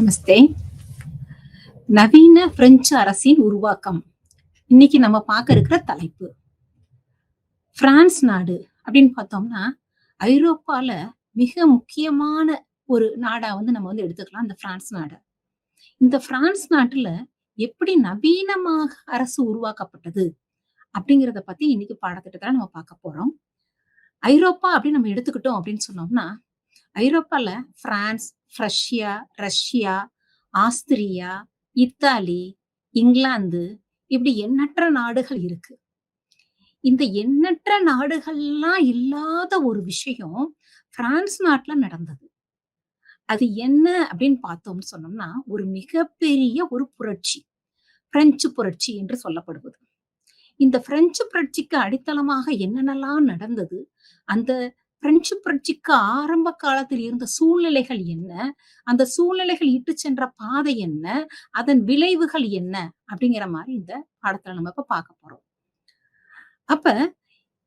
நமஸ்தே. நவீன பிரெஞ்சு அரசின் உருவாக்கம். இன்னைக்கு நம்ம பார்க்க இருக்கிற தலைப்பு. பிரான்ஸ் நாடு அப்படின்னு பார்த்தோம்னா, ஐரோப்பால மிக முக்கியமான ஒரு நாடா நம்ம எடுத்துக்கலாம் இந்த பிரான்ஸ் நாட. இந்த பிரான்ஸ் நாட்டுல எப்படி நவீனமாக அரசு உருவாக்கப்பட்டது அப்படிங்கிறத பத்தி இன்னைக்கு பாடத்திட்டத்துல நம்ம பார்க்க போறோம். ஐரோப்பா அப்படின்னு நம்ம எடுத்துக்கிட்டோம் அப்படின்னு சொன்னோம்னா, ஐரோப்பால France, Russia, Austria, Italy, England இப்படி எண்ணற்ற நாடுகள் இருக்கு. இந்த எண்ணற்ற நாடுகள்லாம் இல்லாத ஒரு விஷயம் பிரான்ஸ் நாட்டுல நடந்தது. அது என்ன அப்படின்னு பார்த்தோம்னு சொன்னோம்னா, ஒரு மிகப்பெரிய ஒரு புரட்சி. பிரெஞ்சு புரட்சி என்று சொல்லப்படுவது. இந்த பிரெஞ்சு புரட்சிக்கு அடித்தளமாக என்னென்னலாம் நடந்தது? அந்த பிரெஞ்சு புரட்சிக்கு ஆரம்ப காலத்தில் இருந்த சூழ்நிலைகள் என்ன? அந்த சூழ்நிலைகள் இட்டுச் சென்ற பாதை என்ன? அதன் விளைவுகள் என்ன? அப்படிங்கிற மாரி இந்த பாடத்துல நம்ம இப்ப பார்க்க போறோம். அப்ப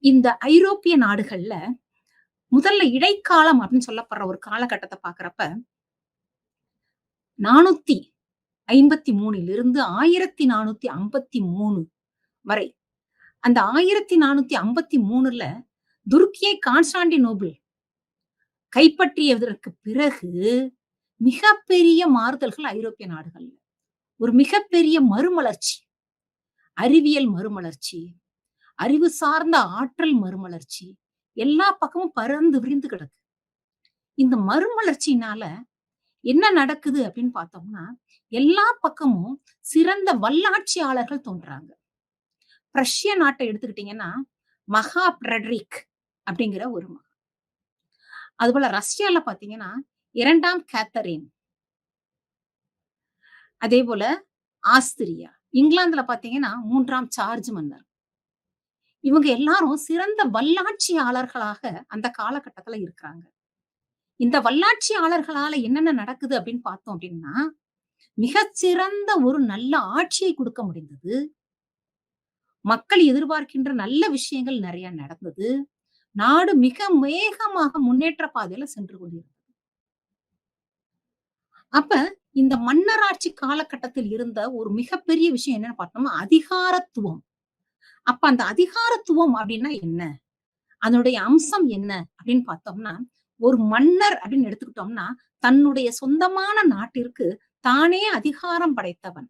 இந்த ஐரோப்பிய நாடுகள்ல முதல்ல இடைக்காலம் அப்படின்னு சொல்லப்படுற ஒரு காலகட்டத்த பார்க்கிறப்ப 453 இருந்து 1453 வரை. அந்த 1453ல துருக்கியை கான்ஸ்டான்டினோபிள் கைப்பற்றியதற்கு பிறகு மிகப்பெரிய மாறுதல்கள் ஐரோப்பிய நாடுகள்ல. ஒரு மிகப்பெரிய மறுமலர்ச்சி. அறிவியல் மறுமலர்ச்சி, அறிவு சார்ந்த ஆற்றல் மறுமலர்ச்சி, எல்லா பக்கமும் பறந்து விரிந்து கிடக்கு. இந்த மறுமலர்ச்சியினால என்ன நடக்குது அப்படின்னு பார்த்தோம்னா, எல்லா பக்கமும் சிறந்த வல்லாட்சியாளர்கள் தோன்றாங்க. பிரஷ்ய நாட்டை எடுத்துக்கிட்டீங்கன்னா, மகா பிரெட்ரிக் அப்படிங்கிற ஒரு அதுபோல ரஷ்யால பார்த்தீங்கன்னா, 2ஆம் கேத்தரின். அதே போல ஆஸ்திரியா. இங்கிலாந்துல பார்த்தீங்கன்னா, 3ஆம் சார்ஜ் மன்னர். இவங்க எல்லாரும் சிறந்த வல்லாட்சியாளர்களாக அந்த காலகட்டத்துல இருக்கிறாங்க. இந்த வல்லாட்சியாளர்களால என்னென்ன நடக்குது அப்படின்னு பார்த்தோம் அப்படின்னா, மிகச்சிறந்த ஒரு நல்ல ஆட்சியை குடுக்க முடிந்தது. மக்கள் எதிர்பார்க்கின்ற நல்ல விஷயங்கள் நெறைய நடந்தது. நாடு மிக வேகமாக முன்னேற்ற பாதையில சென்று கொண்டிருந்தது. அப்ப இந்த மன்னராட்சி காலகட்டத்தில் இருந்த ஒரு மிகப்பெரிய விஷயம் என்னன்னு பார்த்தோம்னா, அதிகாரத்துவம். அப்ப அந்த அதிகாரத்துவம் அப்படின்னா என்ன? அதனுடைய அம்சம் என்ன அப்படின்னு பார்த்தோம்னா, ஒரு மன்னர் அப்படின்னு எடுத்துக்கிட்டோம்னா, தன்னுடைய சொந்தமான நாட்டிற்கு தானே அதிகாரம் படைத்தவன்.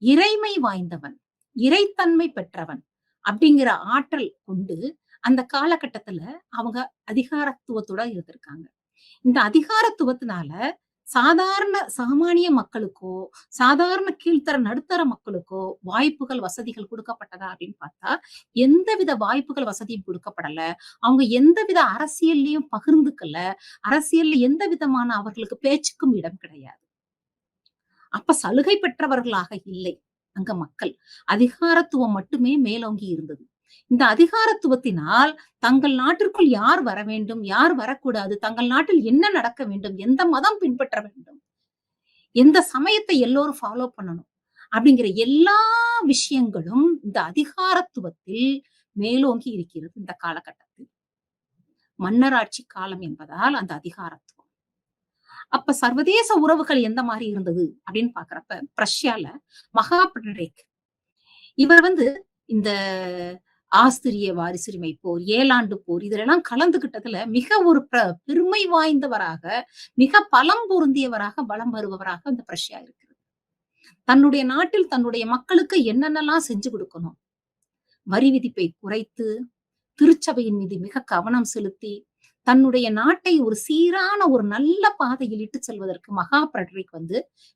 இறைமை வாய்ந்தவன். இறைத்தன்மை பெற்றவன். அப்படிங்கிற ஆற்றல் கொண்டு அந்த காலகட்டத்துல அவங்க அதிகாரத்துவத்தோட இருந்திருக்காங்க. இந்த அதிகாரத்துவத்தினால சாதாரண சாமானிய மக்களுக்கோ, சாதாரண கீழ்த்தர நடுத்தர மக்களுக்கோ வாய்ப்புகள், வசதிகள் குடுக்கப்பட்டதா அப்படின்னு பார்த்தா, எந்தவித வாய்ப்புகள், வசதியும் குடுக்கப்படல. அவங்க எந்தவித அரசியல்லயும் பகிர்ந்துக்கல. அரசியல்ல எந்த விதமான அவர்களுக்கு பேச்சுக்கும் இடம் கிடையாது. அப்ப சலுகை பெற்றவர்களாக இல்லை அங்க மக்கள். அதிகாரத்துவம் மட்டுமே மேலோங்கி இருந்தது. இந்த அதிகாரத்துவத்தினால் தங்கள் நாட்டிற்குள் யார் வர வேண்டும், யார் வரக்கூடாது, தங்கள் நாட்டில் என்ன நடக்க வேண்டும், எந்த மதம் பின்பற்ற வேண்டும், எந்த சமயத்தை எல்லோரும் ஃபாலோ பண்ணணும் அப்படிங்கிற எல்லா விஷயங்களும் இந்த அதிகாரத்துவத்தில் மேலோங்கி இருக்கிறது இந்த காலகட்டத்தில். மன்னராட்சி காலம் என்பதால் அந்த அதிகாரத்துவம். அப்ப சர்வதேச உறவுகள் எந்த மாரி இருந்தது அப்படின்னு பார்க்கிறப்ப, பிரஷ்யால மகா பிரெட்ரிக் இவர் இந்த ஆஸ்திரிய வாரிசுரிமை போர், ஏழாண்டு போர் இதுலலாம் கலந்துகிட்டதுல மிக ஒரு பெருமை வாய்ந்தவராக, மிக பலம் பொருந்தியவராக வலம் வருபவராக அந்த பிரஷ்யா இருக்கிறது. தன்னுடைய நாட்டில் தன்னுடைய மக்களுக்கு என்னென்னலாம் செஞ்சு குடுக்கணும். வரி விதிப்பை குறைத்து, திருச்சபையின் மீது மிக கவனம் செலுத்தி, தன்னுடைய நாட்டை ஒரு சீரான ஒரு நல்ல பாதையில் இட்டுச் செல்வதற்கு மகா பிரெட்ரிக்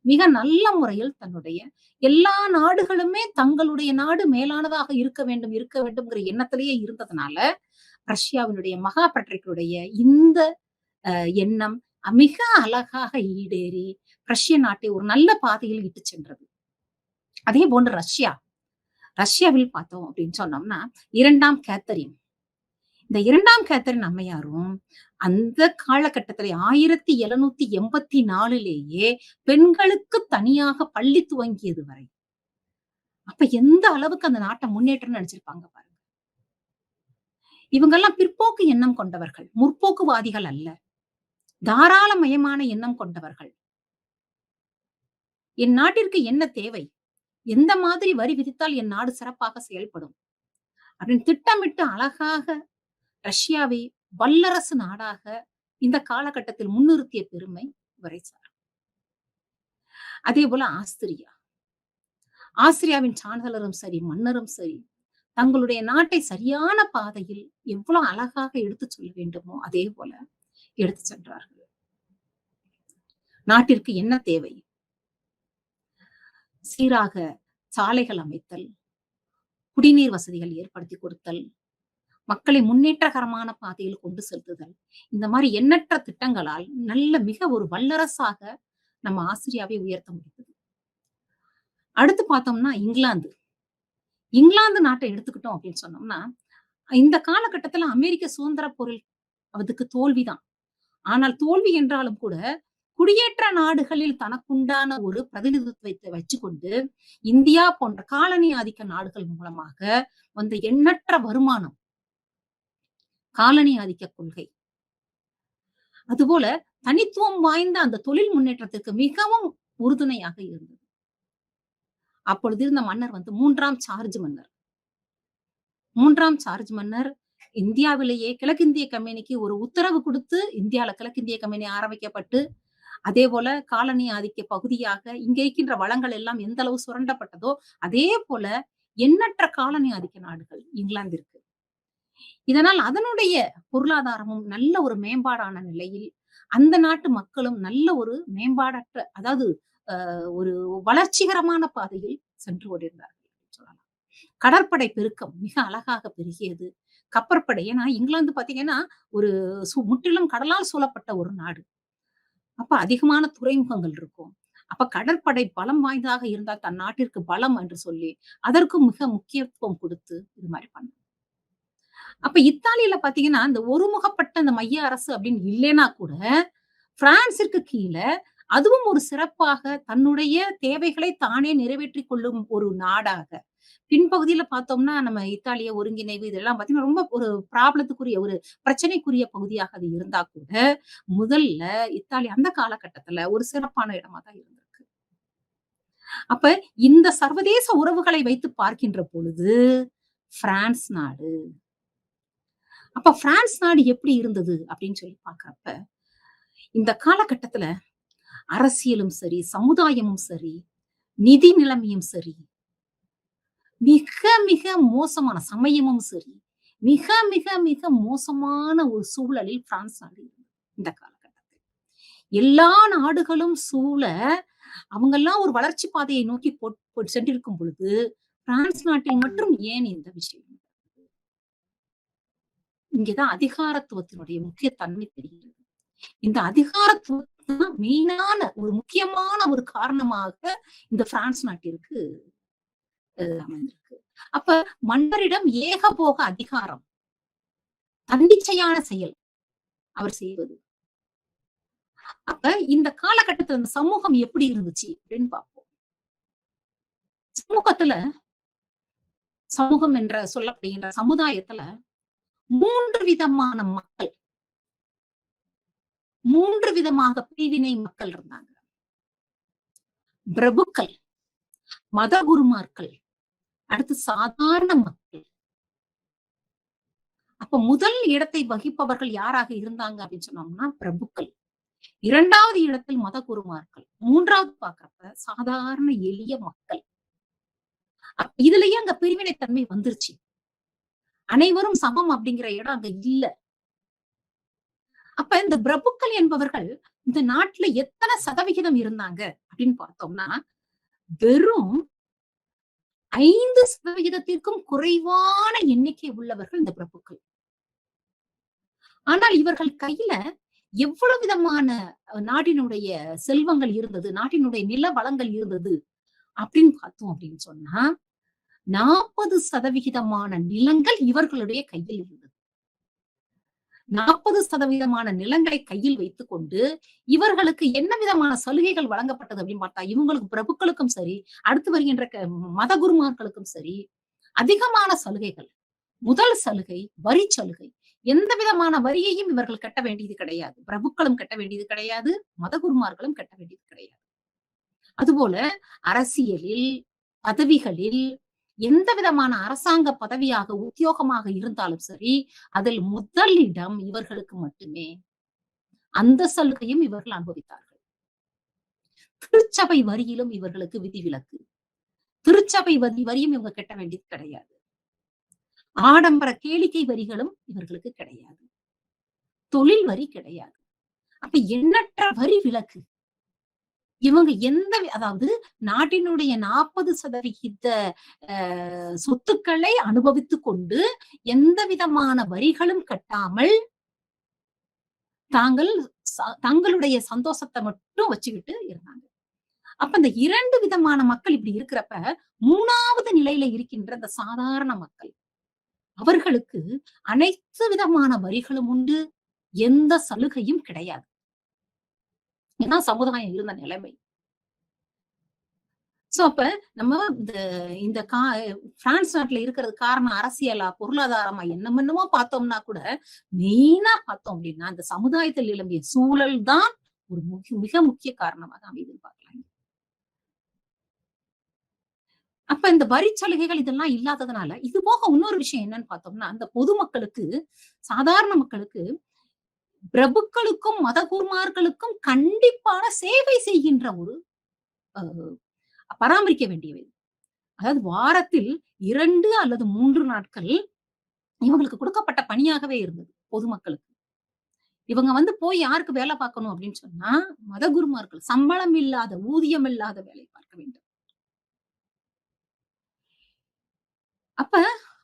மிக நல்ல முறையில் தன்னுடைய எல்லா நாடுகளுமே தங்களுடைய நாடு மேலானதாக இருக்க வேண்டும்ங்கிற எண்ணத்திலேயே இருந்ததுனால, ரஷ்யாவினுடைய மகா பிரெட்ரிக்குடைய இந்த எண்ணம் மிக அழகாக ஈடேறி, ரஷ்ய நாட்டை ஒரு நல்ல பாதையில் இட்டுச் சென்றது. அதே போன்று ரஷ்யாவில் பார்த்தோம் அப்படின்னு சொன்னோம்னா, 2ஆம் கேத்தரின். இந்த 2ஆம் கேத்தரின் அம்மையாரும் அந்த காலகட்டத்திலே 1784லேயே பெண்களுக்கு தனியாக பள்ளி துவங்கியது வரை. அப்ப எந்த அளவுக்கு அந்த நாட்ட முன்னேற்றம்னு நெனச்சிருப்பாங்க பாருங்க. இவங்கெல்லாம் பிற்போக்கு எண்ணம் கொண்டவர்கள். 'முற்போக்குவாதிகள்' அல்ல. தாராளமயமான எண்ணம் கொண்டவர்கள். என் நாட்டிற்கு என்ன தேவை? எந்த மாதிரி வரி விதித்தால் என் நாடு சிறப்பாக செயல்படும்? அப்படின்னு திட்டமிட்டு அழகாக ரஷ்யாவை வல்லரசு நாடாக இந்த காலகட்டத்தில் முன்னிறுத்திய பெருமை இவரை சாரும். அதேபோல ஆஸ்திரியா. ஆஸ்திரியாவின் சான்சலரும் சரி, மன்னரும் சரி, தங்களுடைய நாட்டை சரியான பாதையில் எவ்வளவு அழகாக எடுத்துச் சொல்ல வேண்டுமோ, அதே போல எடுத்துச் சென்றார்கள். நாட்டிற்கு என்ன தேவை? சீராக சாலைகள் அமைத்தல், குடிநீர் வசதிகள் ஏற்படுத்திக் கொடுத்தல், மக்களை முன்னேற்றகரமான பாதையில் கொண்டு செலுத்துதல். இந்த மாரி எண்ணற்ற திட்டங்களால் நல்ல மிக ஒரு வல்லரசாக நம்ம ஆஸ்திரியாவை உயர்த்த முடிந்தது. அடுத்து பார்த்தோம்னா இங்கிலாந்து. இங்கிலாந்து நாட்ட எடுத்துக்கிட்டோம் அப்படின்னு சொன்னோம்னா, இந்த காலகட்டத்துல அமெரிக்க சுதந்திர போரில் அதுக்கு தோல்விதான். ஆனால் தோல்வி என்றாலும் கூட, குடியேற்ற நாடுகளில் தனக்குண்டான ஒரு பிரதிநிதித்துவத்தை வச்சுக்கொண்டு, இந்தியா போன்ற காலனி ஆதிக்க நாடுகள் மூலமாக வந்த எண்ணற்ற வருமானம். காலனி ஆதிக்க கொள்கை. அதுபோல தனித்துவம் வாய்ந்த அந்த தொழில் முன்னேற்றத்திற்கு மிகவும் உறுதுணையாக இருந்தது. அப்பொழுது இருந்த மன்னர் 3ஆம் சார்ஜ் மன்னர். 3ஆம் சார்ஜ் மன்னர் இந்தியாவிலேயே கிழக்கிந்திய கம்பெனிக்கு ஒரு உத்தரவு குடுத்து, இந்தியால கிழக்கிந்திய கம்பெனி ஆரம்பிக்கப்பட்டு, அதே போல காலனி ஆதிக்க பகுதியாக இங்க இருக்கின்ற வளங்கள் எல்லாம் எந்த அளவு சுரண்டப்பட்டதோ, அதே போல எண்ணற்ற காலனி ஆதிக்க நாடுகள் இங்கிலாந்திற்கு. இதனால் அதனுடைய பொருளாதாரமும் நல்ல ஒரு மேம்பாடான நிலையில், அந்த நாட்டு மக்களும் நல்ல ஒரு மேம்பாடற்ற அதாவது ஒரு வளர்ச்சிகரமான பாதையில் சென்று கொண்டிருந்தார்கள் சொல்லலாம். கடற்படை பெருக்கம் மிக அழகாக பெருகியது. கப்பற்படை ஏன்னா இங்கிலாந்து பார்த்தீங்கன்னா, ஒரு முற்றிலும் கடலால் சூழப்பட்ட ஒரு நாடு. அப்ப அதிகமான துறைமுகங்கள் இருக்கும். அப்ப கடற்படை பலம் வாய்ந்ததாக இருந்தால் தன் நாட்டிற்கு பலம் என்று சொல்லி, அதற்கும் மிக முக்கியத்துவம் குடுத்து இது மாரி பண்ணாங்க. அப்ப இத்தாலியில பார்த்தீங்கன்னா, இந்த ஒருமுகப்பட்ட அந்த மைய அரசு அப்படின்னு இல்லைன்னா கூட, பிரான்சிற்கு கீழ அதுவும் ஒரு சிறப்பாக தன்னுடைய தேவைகளை தானே நிறைவேற்றிக் கொள்ளும் ஒரு நாடாக. பின்பகுதியில பார்த்தோம்னா, நம்ம இத்தாலிய ஒருங்கிணைவு இதெல்லாம் பார்த்தீங்கன்னா, ரொம்ப ஒரு ப்ராப்ளத்துக்குரிய ஒரு பிரச்சனைக்குரிய பகுதியாக அது இருந்தா கூட, முதல்ல இத்தாலி அந்த காலகட்டத்துல ஒரு சிறப்பான இடமா தான் இருந்திருக்கு. அப்ப இந்த சர்வதேச உறவுகளை வைத்து பார்க்கின்ற பொழுது, பிரான்ஸ் நாடு. அப்ப பிரான்ஸ் நாடு எப்படி இருந்தது அப்படின்னு சொல்லி பார்க்கிறப்ப, இந்த காலகட்டத்துல அரசியலும் சரி, சமுதாயமும் சரி, நிதி நிலைமையும் சரி, மிக மிக மோசமான சமயமும் சரி, மிக மிக மிக மோசமான ஒரு சூழலில் பிரான்ஸ் நாடு இருந்தது இந்த காலகட்டத்தில். எல்லா நாடுகளும் சூழ, அவங்கெல்லாம் ஒரு வளர்ச்சி பாதையை நோக்கி சென்றிருக்கும் பொழுது, பிரான்ஸ் நாட்டில் மட்டும் ஏன் இந்த விஷயம்? இங்கதான் அதிகாரத்துவத்தினுடைய முக்கிய தன்மை தெரிகிறது. இந்த அதிகாரத்துவம் தான் மெயினான ஒரு முக்கியமான ஒரு காரணமாக இந்த பிரான்ஸ் நாட்டிற்கு அமைந்திருக்கு. அப்ப மன்னரிடம் ஏகபோக அதிகாரம், தன்னிச்சையான செயல் அவர் செய்வது. அப்ப இந்த காலகட்டத்துல இந்த சமூகம் எப்படி இருந்துச்சு அப்படின்னு பார்ப்போம். சமூகத்துல சமூகம் என்ற சொல்லப்படுகின்ற சமுதாயத்துல 3 விதமான மக்கள், 3 விதமாக பிரிவினை மக்கள் இருந்தாங்க. பிரபுக்கள், மத குருமார்கள், அடுத்து சாதாரண மக்கள். அப்ப முதல் இடத்தை வகிப்பவர்கள் யாராக இருந்தாங்க அப்படின்னு சொன்னோம்னா பிரபுக்கள். 2வது இடத்தில் மத குருமார்கள். 3வது பார்க்கிறப்ப சாதாரண எளிய மக்கள். இதுலயே அங்க பிரிவினைத்தன்மை வந்துருச்சு. அனைவரும் சமம் அப்படிங்கிற இடம் அங்க இல்ல. அப்ப இந்த பிரபுக்கள் என்பவர்கள் இந்த நாட்டுல எத்தனை சதவிகிதம் இருந்தாங்க அப்படின்னு பார்த்தோம்னா, வெறும் 5% குறைவான எண்ணிக்கை உள்ளவர்கள் இந்த பிரபுக்கள். ஆனால் இவர்கள் கையில எவ்வளவு விதமான நாட்டினுடைய செல்வங்கள் இருந்தது, நாட்டினுடைய நில வளங்கள் இருந்தது அப்படின்னு பார்த்தோம் அப்படின்னு சொன்னா, 40% நிலங்கள் இவர்களுடைய கையில் இருந்தது. 40% நிலங்களை கையில் வைத்துக் கொண்டு, இவர்களுக்கு என்ன விதமான சலுகைகள் வழங்கப்பட்டது அப்படின்னு பார்த்தா, இவங்களுக்கு பிரபுக்களுக்கும் சரி, அடுத்து வருகின்ற மத குருமார்களுக்கும் சரி, அதிகமான சலுகைகள். முதல் சலுகை, வரி சலுகை. எந்த விதமான வரியையும் இவர்கள் கட்ட வேண்டியது கிடையாது. பிரபுக்களும் கட்ட வேண்டியது கிடையாது. மத குருமார்களும் கட்ட வேண்டியது கிடையாது. அதுபோல அரசியலில், பதவிகளில் எந்த விதமான அரசாங்க பதவியாக, உத்தியோகமாக இருந்தாலும் சரி, அதில் முதலிடம் இவர்களுக்கு மட்டுமே. அந்த சலுகையும் இவர்கள் அனுபவித்தார்கள். திருச்சபை வரியிலும் இவர்களுக்கு விதிவிலக்கு. திருச்சபை வரியும் இவங்க கட்ட வேண்டியது கிடையாது. ஆடம்பர கேளிக்கை வரிகளும் இவர்களுக்கு கிடையாது. தொழில் வரி கிடையாது. அப்ப எண்ணற்ற வரி விலக்கு. இவங்க அதாவது நாட்டினுடைய 40% சொத்துக்களை அனுபவித்துக் கொண்டு, எந்த விதமான வரிகளும் கட்டாமல், தாங்கள் தங்களுடைய சந்தோஷத்த மட்டும் வச்சுக்கிட்டு இருந்தாங்க. அப்ப இந்த 2 விதமான மக்கள் இப்படி இருக்கிறப்ப, 3வது நிலையில இருக்கின்ற இந்த சாதாரண மக்கள். அவர்களுக்கு அனைத்து விதமான வரிகளும் உண்டு. எந்த சலுகையும் கிடையாது. ஏன்னா சமுதாயம் இருந்த நிலைமை. சோ அப்ப நம்ம இந்த இந்த பிரான்ஸ் நாட்டுல இருக்கிறது காரணம் அரசியலா, பொருளாதாரமா என்னமென்னமோ பார்த்தோம்னா கூட, மெயினா பார்த்தோம் அப்படின்னா, இந்த சமுதாயத்தில் நிலவிய சூழல் தான் ஒரு மிக முக்கிய காரணமாக அமையுதுன்னு பார்க்கலாம். அப்ப இந்த வரி சலுகைகள் இதெல்லாம் இல்லாததுனால, இது போக இன்னொரு விஷயம் என்னன்னு பார்த்தோம்னா, அந்த பொதுமக்களுக்கு, சாதாரண மக்களுக்கு, பிரபுக்களுக்கும், மதகுருமார்களுக்கும் கண்டிப்பான சேவை செய்கின்ற ஒரு அ பராமரிக்க வேண்டியவை. அதாவது வாரத்தில் 2 அல்லது 3 நாட்கள் இவங்களுக்கு கொடுக்கப்பட்ட பணியாகவே இருந்தது, பொதுமக்களுக்கு. இவங்க வந்து போய் யாருக்கு வேலை பார்க்கணும் அப்படின்னு சொன்னா, மதகுருமார்கள். சம்பளம் இல்லாத, ஊதியம் இல்லாத வேலை பார்க்க வேண்டும். அப்ப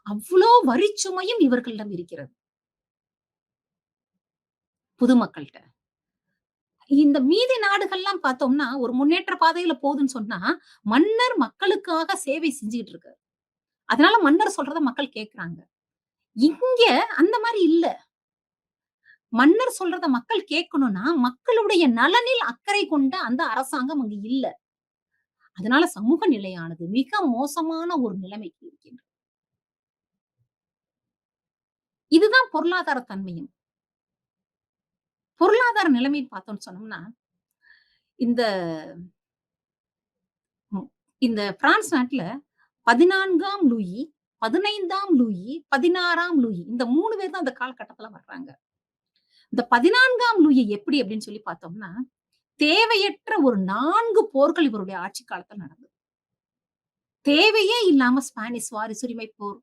அவ்ளோ வரிச்சுமையும் இவர்களிடம் இருக்கிறது. பொதுமக்கள்ட்ட. இந்த மீதி நாடுகள்லாம் பார்த்தோம்னா, ஒரு முன்னேற்ற பாதையில போகுதுன்னு சொன்னா, மன்னர் மக்களுக்காக சேவை செஞ்சுகிட்டு இருக்காரு. அதனால மன்னர் சொல்றத மக்கள் கேட்கறாங்க. இங்க அந்த மாரி இல்ல. மன்னர் சொல்றத மக்கள் கேட்கணும்னா, மக்களுடைய நலனில் அக்கறை கொண்ட அந்த அரசாங்கம் அங்கு இல்ல. அதனால சமூக நிலையானது மிக மோசமான ஒரு நிலைமைக்கு இருக்கின்றது. இதுதான் பொருளாதார தன்மையும். பொருளாதார நிலைமைன்னு பார்த்தோம்னு சொன்னோம்னா, இந்த ம் இந்த பிரான்ஸ் நாட்டுல 14ஆம் லூயி, 15ஆம் லூயி, 16ஆம் லூயி இந்த 3 பேர் தான் அந்த காலகட்டத்துல வர்றாங்க. இந்த 14ஆம் லூயி எப்படி அப்படின்னு சொல்லி பார்த்தோம்னா, தேவையற்ற ஒரு 4 போர்கள் இவருடைய ஆட்சி காலத்துல நடந்தது. தேவையே இல்லாம ஸ்பானிஷ் வாரிசுரிமை போர்,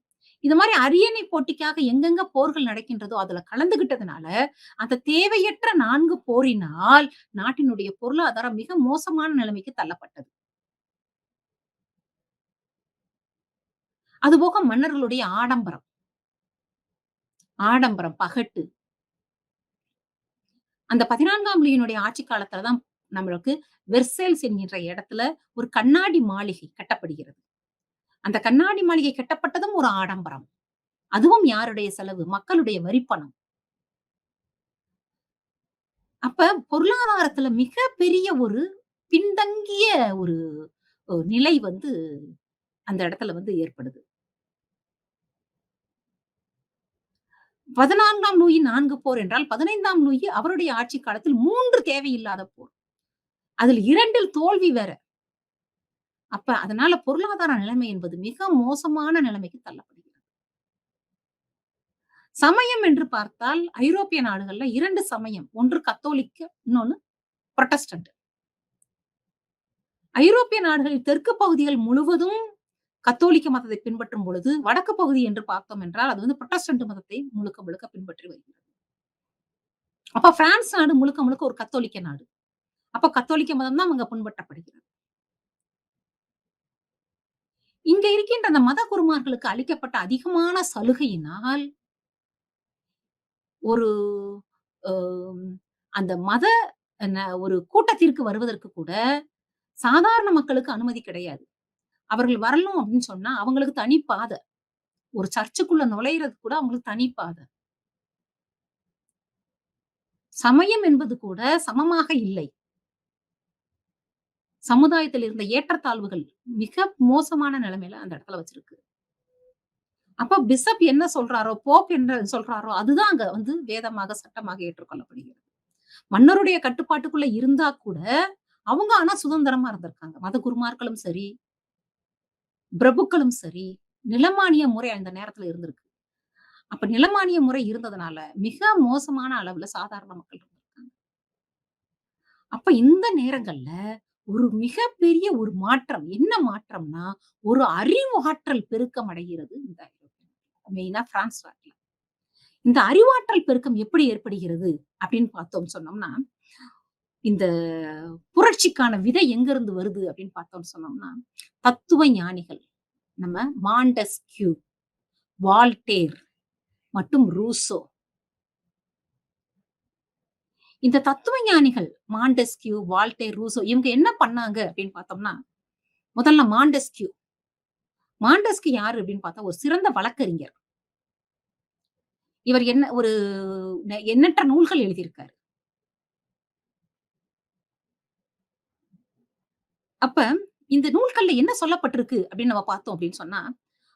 இது மாரி அரியணை போட்டிக்காக எங்கெங்க போர்கள் நடக்கின்றதோ, அதுல கலந்துகிட்டதுனால, அந்த தேவையற்ற 4 போரினால் நாட்டினுடைய பொருளாதாரம் மிக மோசமான நிலைமைக்கு தள்ளப்பட்டது. அதுபோக மன்னர்களுடைய ஆடம்பரம், பகட்டு. அந்த 14ஆம் லூயியினுடைய ஆட்சி காலத்துல தான் நம்மளுக்கு வெர்சேல்ஸ் என்கின்ற இடத்துல ஒரு கண்ணாடி மாளிகை கட்டப்படுகிறது. அந்த கண்ணாடி மாளிகை கட்டப்பட்டதும் ஒரு ஆடம்பரம். அதுவும் யாருடைய செலவு? மக்களுடைய வரிப்பணம். அப்ப பொருளாதாரத்துல மிகப்பெரிய ஒரு பின்தங்கிய ஒரு நிலை வந்து அந்த இடத்துல வந்து ஏற்படுது. 14ஆம் லூயி 4 போர் என்றால், 15ஆம் லூயி அவருடைய ஆட்சி காலத்தில் 3 தேவையில்லாத போர். அதில் 2ல் தோல்வி வேற. அப்ப அதனால பொருளாதார நிலைமை என்பது மிக மோசமான நிலைமைக்கு தள்ளப்படுகிறது. சமயம் என்று பார்த்தால், ஐரோப்பிய நாடுகள்ல 2 சமயம். ஒன்று கத்தோலிக்க, இன்னொன்னு புரட்டஸ்டன்ட். ஐரோப்பிய நாடுகளில் தெற்கு பகுதிகள் முழுவதும் கத்தோலிக்க மதத்தை பின்பற்றும் பொழுது, வடக்கு பகுதி என்று பார்த்தோம் என்றால், அது வந்து புரட்டஸ்டன்ட் மதத்தை முழுக்க முழுக்க பின்பற்றி வருகிறது. அப்ப பிரான்ஸ் நாடு முழுக்க முழுக்க ஒரு கத்தோலிக்க நாடு. அப்ப கத்தோலிக்க மதம் தான் அங்க பின்பற்றப்படுகிறது. இங்க இருக்கின்ற அந்த மத குருமார்களுக்கு அளிக்கப்பட்ட அதிகமான சலுகையினால், ஒரு அ அந்த மத ஒரு கூட்டத்திற்கு வருவதற்கு கூட சாதாரண மக்களுக்கு அனுமதி கிடையாது. அவர்கள் வரணும் அப்படின்னு சொன்னா, அவங்களுக்கு தனி பாத. ஒரு சர்ச்சுக்குள்ள நுழையிறதுக்கு கூட அவங்களுக்கு தனி பாத. சமயம் என்பது கூட சமமாக இல்லை. சமுதாயத்தில் இருந்த ஏற்றத்தாழ்வுகள் மிக மோசமான நிலைமையில அந்த இடத்துல வச்சிருக்கு. அப்ப பிஷப் என்ன சொல்றாரோ, போப் என்ன சொல்றாரோ, அதுதான் அங்க வந்து வேதமாக, சட்டமாக ஏற்றுக்கொள்ளப்படுகிறது. மன்னருடைய கட்டுப்பாட்டுக்குள்ள இருந்தா கூட, அவங்க ஆனா சுதந்திரமா இருந்திருக்காங்க. மத குருமார்களும் சரி, பிரபுக்களும் சரி, நிலமானிய முறை அந்த நேரத்துல இருந்திருக்கு. அப்ப நிலமானிய முறை இருந்ததுனால, மிக மோசமான அளவுல சாதாரண மக்கள் இருந்திருக்காங்க. அப்ப இந்த நேரங்கள்ல ஒரு மிகப்பெரிய ஒரு மாற்றம். என்ன மாற்றம்னா, ஒரு அறிவாற்றல் பெருக்கம் அடைகிறது இந்த மெயினா பிரான்ஸ் நாட்ல. இந்த அறிவாற்றல் பெருக்கம் எப்படி ஏற்படுகிறது அப்படின்னு பார்த்தோம் சொன்னோம்னா, இந்த புரட்சிக்கான விதை எங்கிருந்து வருது அப்படின்னு பார்த்தோம்னு சொன்னோம்னா, தத்துவ ஞானிகள் நம்ம மாண்டெஸ்க்யூ, வால்டேர் மற்றும் ரூசோ. இந்த தத்துவ ஞானிகள் மாண்டெஸ்க்யூ, வால்டேர், ரூசோ இவங்க என்ன பண்ணாங்க அப்படின்னு பார்த்தோம்னா, முதல்ல மாண்டெஸ்க்யூ. மாண்டெஸ்க்யூ யாரு அப்படின்னு பார்த்தா ஒரு சிறந்த வழக்கறிஞர். இவர் என்ன ஒரு எண்ணற்ற நூல்கள் எழுதியிருக்காரு. அப்ப இந்த நூல்கள்ல என்ன சொல்லப்பட்டிருக்கு அப்படின்னு நம்ம பார்த்தோம் அப்படின்னு சொன்னா,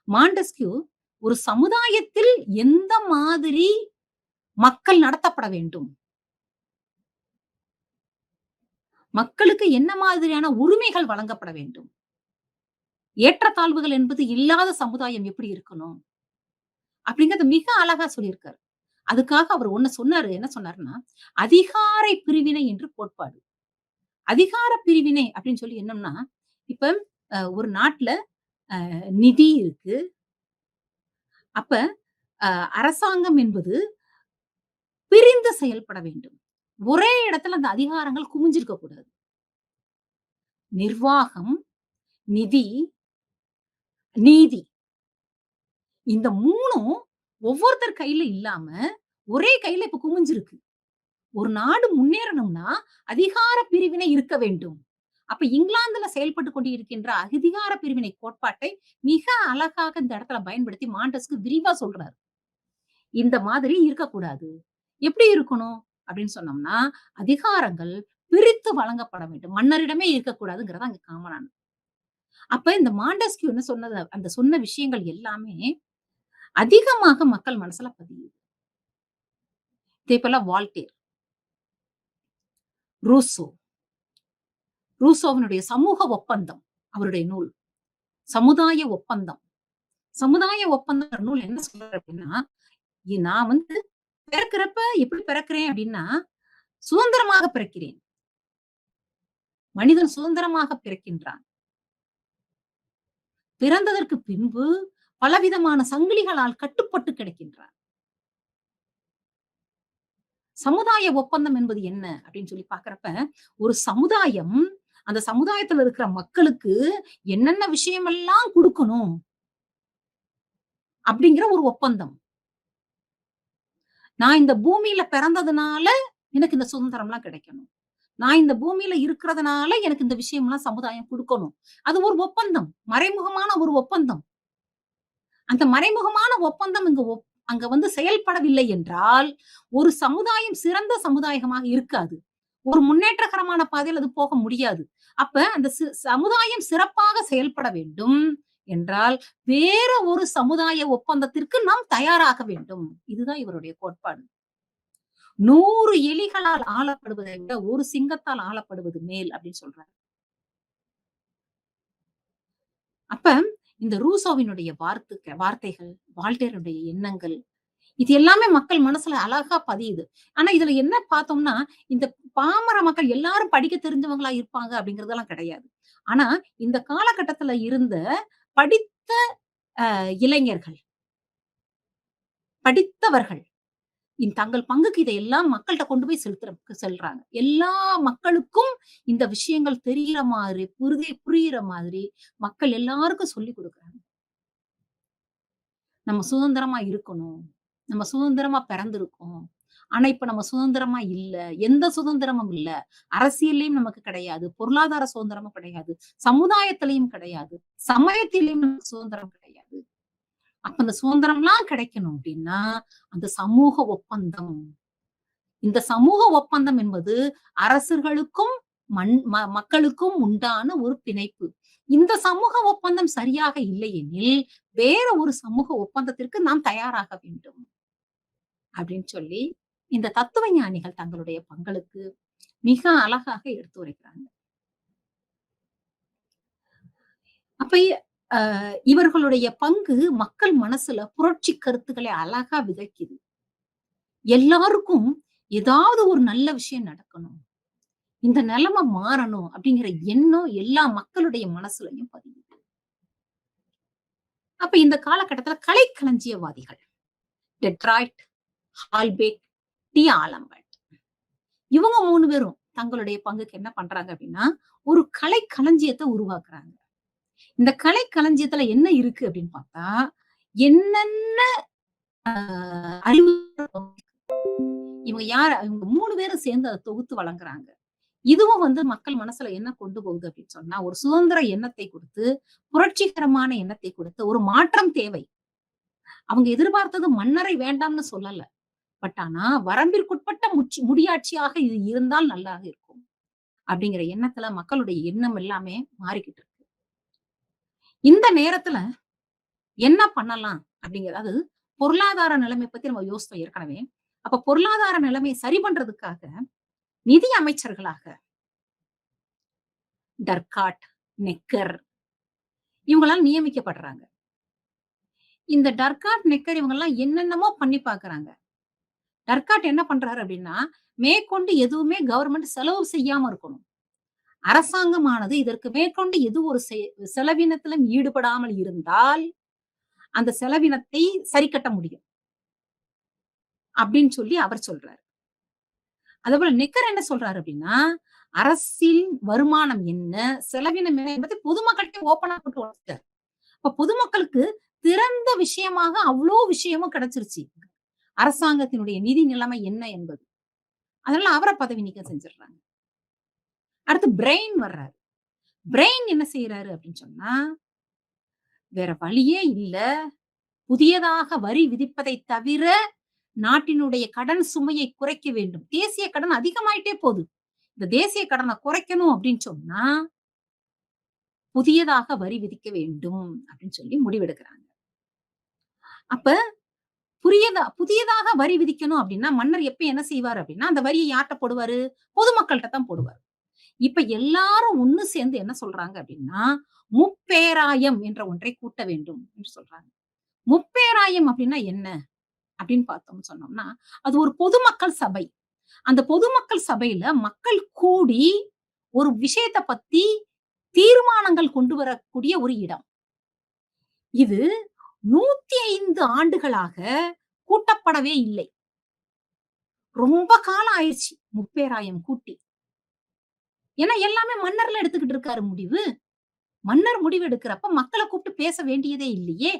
மாண்டெஸ்க்யூ ஒரு சமுதாயத்தில் எந்த மாதிரி மக்கள் நடத்தப்பட வேண்டும்? மக்களுக்கு என்ன மாதிரியான உரிமைகள் வழங்கப்பட வேண்டும்? ஏற்றத்தாழ்வுகள் என்பது இல்லாத சமுதாயம் எப்படி இருக்கணும்? அப்படிங்கிறத மிக அழகா சொல்லியிருக்காரு. அதுக்காக அவர் ஒண்ணு சொன்னாரு. என்ன சொன்னாருன்னா, அதிகார பிரிவினை என்று கோட்பாடு. அதிகார பிரிவினை அப்படின்னு சொல்லி என்னன்னா, இப்ப ஒரு நாட்ல நிதி இருக்கு. அப்ப அ அரசாங்கம் என்பது பிரிந்து செயல்பட வேண்டும். ஒரே இடத்துல அந்த அதிகாரங்கள் குவிஞ்சிருக்க கூடாது. நிர்வாகம், நிதி, நீதி இந்த 3ம் ஒவ்வொருத்தர் கையில இல்லாம, ஒரே கையில இப்ப குமிஞ்சிருக்கு. ஒரு நாடு முன்னேறணும்னா, அதிகார பிரிவினை இருக்க வேண்டும். அப்ப இங்கிலாந்துல செயல்பட்டுக் கொண்டிருக்கின்ற அதிகார பிரிவினை கோட்பாட்டை மிக அழகாக இந்த இடத்துல பயன்படுத்தி மாண்டெஸ்கு விரிவா சொல்றாரு. இந்த மாதிரி இருக்கக்கூடாது. எப்படி இருக்கணும்? அப்படின்னு சொன்னோம்னா, அதிகாரங்கள் பிரித்து வழங்கப்பட வேண்டும். மன்னரிடமே இருக்கக்கூடாதுங்கிறது அங்க காமனானது. அப்ப இந்த மாண்டெஸ்க்யூ என்ன சொன்னது அந்த சொன்ன விஷயங்கள் எல்லாமே அதிகமாக மக்கள் மனசுல பதியுது. இதே போல வால்டேர், ரூசோ, ரூசோவினுடைய சமூக ஒப்பந்தம் அவருடைய நூல். சமுதாய ஒப்பந்தம். சமுதாய ஒப்பந்தம்ங்கிற நூல் என்ன சொல்றாரு அப்படின்னா, நான் வந்து பிறக்கிறப்ப எப்படி பிறக்கிறேன் அப்படின்னா, சுதந்திரமாக பிறக்கிறேன். மனிதன் சுதந்திரமாக பிறக்கின்றான். பிறந்ததற்கு பின்பு பலவிதமான சங்கிலிகளால் கட்டுப்பட்டு கிடக்கின்றான். சமுதாய ஒப்பந்தம் என்பது என்ன அப்படின்னு சொல்லி பார்க்கிறப்ப, ஒரு சமுதாயம் அந்த சமுதாயத்துல இருக்கிற மக்களுக்கு என்னென்ன விஷயமெல்லாம் குடுக்கணும் அப்படிங்கிற ஒரு ஒப்பந்தம். நான் இந்த பூமியில பிறந்ததுனால எனக்கு இந்த சுதந்திரம்லாம் கிடைக்கணும். நான் இந்த பூமியில இருக்கிறதுனால எனக்கு இந்த விஷயம்லாம் சமுதாயம் குடுக்கணும். அது ஒரு ஒப்பந்தம். மறைமுகமான ஒரு ஒப்பந்தம். அந்த மறைமுகமான ஒப்பந்தம் அங்க வந்து செயல்படவில்லை என்றால், ஒரு சமுதாயம் சிறந்த சமுதாயமாக இருக்காது. ஒரு முன்னேற்றகரமான பாதையில அது போக முடியாது. அப்ப அந்த சமுதாயம் சிறப்பாக செயல்பட வேண்டும் என்றால், வேற ஒரு சமுதாய ஒப்பந்தத்திற்கு நாம் தயாராக வேண்டும். இதுதான் இவருடைய கோட்பாடு. 100 எலிகளால் ஆளப்படுவதை விட, ஒரு சிங்கத்தால் ஆளப்படுவது மேல் அப்படின்னு சொல்றாரு. அப்ப இந்த ரூசோவினுடைய வார்த்தைகள், வால்டேருடைய எண்ணங்கள், இது எல்லாமே மக்கள் மனசுல அழகா பதியுது. ஆனா இதுல என்ன பார்த்தோம்னா, இந்த பாமர மக்கள் எல்லாரும் படிக்க தெரிஞ்சவங்களா இருப்பாங்க அப்படிங்கிறதெல்லாம் கிடையாது. ஆனா இந்த காலகட்டத்துல இருந்த படித்த இளைஞர்கள், படித்தவர்கள் தங்கள் பங்குக்கு இதையெல்லாம் மக்கள்ட்ட கொண்டு போய் செல்றாங்க. எல்லா மக்களுக்கும் இந்த விஷயங்கள் தெரியிற மாதிரி, புரியிற மாதிரி மக்கள் எல்லாருக்கும் சொல்லிக் குடுக்குறாங்க. நம்ம சுதந்திரமா இருக்கணும். நம்ம சுதந்திரமா பிறந்திருக்கோம். ஆனா, இப்ப நம்ம சுதந்திரமா இல்ல. எந்த சுதந்திரமும் இல்ல. அரசியல்லயும் நமக்கு கிடையாது. பொருளாதார சுதந்திரமும் கிடையாது. சமுதாயத்திலயும் கிடையாது. சமயத்திலயும் நமக்கு சுதந்திரம் கிடையாது. அப்ப அந்த சுதந்திரம்லாம் கிடைக்கணும் அப்டின்னா, அந்த சமூக ஒப்பந்தம். இந்த சமூக ஒப்பந்தம் என்பது அரசர்களுக்கும், மக்களுக்கும் உண்டான ஒரு பிணைப்பு. இந்த சமூக ஒப்பந்தம் சரியாக இல்லையெனில், வேற ஒரு சமூக ஒப்பந்தத்திற்கு நாம் தயாராக வேண்டும். அப்படின்னு சொல்லி, இந்த தத்துவ ஞானிகள் தங்களுடைய பங்களுக்கு மிக அழகாக எடுத்துரைக்கிறாங்க. அப்ப இவர்களுடைய பங்கு மக்கள் மனசுல புரட்சி கருத்துக்களை அழகா விதைக்குது. எல்லாருக்கும் ஏதாவது ஒரு நல்ல விஷயம் நடக்கணும். இந்த நிலைமை மாறணும் அப்படிங்கிற எண்ணம் எல்லா மக்களுடைய மனசுலயும் பதியுது. அப்ப இந்த காலகட்டத்துல கலைக்களஞ்சியவாதிகள் டெட்ராய்ட், ஹால்பேக், டி. ஆலம்பர்ட் இவங்க 3 பேரும் தங்களுடைய பங்குக்கு என்ன பண்றாங்க அப்படின்னா, ஒரு கலைக்களஞ்சியத்த உருவாக்குறாங்க. இந்த கலைக்களஞ்சியத்துல என்ன இருக்கு அப்படின்னு பார்த்தா, என்னென்ன அறிவு இவங்க 3 பேரும் சேர்ந்து அத தொகுத்து வழங்குறாங்க. இதுவும் மக்கள் மனசுல என்ன கொண்டு போகுது அப்படின்னு சொன்னா, ஒரு சுதந்திர எண்ணத்தை குடுத்து, புரட்சிகரமான எண்ணத்தை குடுத்து, ஒரு மாற்றம் தேவை. அவங்க எதிர்பார்த்தது மன்னரை வேண்டாம்னு சொல்லல. பட் ஆனா வரம்பிற்குட்பட்ட முடியாட்சியாக இது இருந்தால் நல்லாக இருக்கும். அப்படிங்கிற எண்ணத்துல மக்களுடைய எண்ணம் எல்லாமே மாறிக்கிட்டு இருக்கு. இந்த நேரத்துல என்ன பண்ணலாம் அப்படிங்கிறது அது பொருளாதார நிலைமை பத்தி நம்ம யோசித்தோம் ஏற்கனவே. அப்ப பொருளாதார நிலைமையை சரி பண்றதுக்காக நிதி அமைச்சர்களாக டர்காட், நெக்கர் இவங்கலாம் நியமிக்கப்படுறாங்க. இந்த டர்காட், நெக்கர் இவங்கலாம் என்னென்னமோ பண்ணி பார்க்குறாங்க. டர்காட் என்ன பண்றாரு அப்படின்னா, மேற்கொண்டு எதுவுமே கவர்ன்மெண்ட் செலவு செய்யாம இருக்கணும். அரசாங்கமானது இதற்கு மேற்கொண்டு எது ஒரு செலவினத்திலும் ஈடுபடாமல் இருந்தால், அந்த செலவினத்தை சரி கட்ட முடியும். அப்படின்னு சொல்லி அவர் சொல்றாரு. அதேபோல நெக்கர் என்ன சொல்றாரு அப்படின்னா, அரசின் வருமானம் என்ன? செலவினம் என்ன என்பதை பொதுமக்கள்ட்ட ஓப்பனா போட்டு உடைச்சுட்டாரு. அப்ப பொதுமக்களுக்கு திறந்த விஷயமாக அவ்ளோ விஷயமும் கிடைச்சிருச்சு. அரசாங்கத்தினுடைய நிதி நிலைமை என்ன என்பது. அதனால அவர பதவி நீக்கம் செஞ்சுடுறாங்க. அடுத்து பிரெயின் வர்றாரு. பிரெயின் என்ன செய்றாரு அப்படின்னு சொன்னா, வேற வழியே இல்ல. புதியதாக வரி விதிப்பதை தவிர, நாட்டினுடைய கடன் சுமையை குறைக்க வேண்டும். தேசிய கடன் அதிகமாயிட்டே போது. இந்த தேசிய கடன குறைக்கணும் அப்படின்னு சொன்னா, புதியதாக வரி விதிக்க வேண்டும் அப்படின்னு சொல்லி முடிவெடுக்கிறாங்க. அப்ப புதியதாக வரி விதிக்கணும் அப்படின்னா, மன்னர் எப்ப என்ன செய்வாரு அப்படின்னா, அந்த வரிய யார்ட்ட போடுவாரு? பொதுமக்கள்ட்ட தான் போடுவாரு. இப்ப எல்லாரும் ஒண்ணு சேர்ந்து என்ன சொல்றாங்க அப்படின்னா, முப்பேராயம் என்ற ஒன்றை கூட்ட வேண்டும் என்று சொல்றாங்க. முப்பேராயம் அப்படின்னா என்ன? அப்படின்னு பார்த்தோம்னு சொன்னோம்னா, அது ஒரு பொதுமக்கள் சபை. அந்த பொதுமக்கள் சபையில மக்கள் கூடி ஒரு விஷயத்த பத்தி தீர்மானங்கள் கொண்டு வரக்கூடிய ஒரு இடம். இது 105 ஆண்டுகளாக கூட்டப்படவே இல்லை. ரொம்ப காலம் ஆயிருச்சு முப்பேராயம் கூட்டி. ஏன்னா எல்லாமே மன்னர்ல எடுத்துக்கிட்டு இருக்காரு முடிவு. மன்னர் முடிவு எடுக்கிறப்ப மக்கள கூப்பிட்டு பேச வேண்டியதே இல்லையே!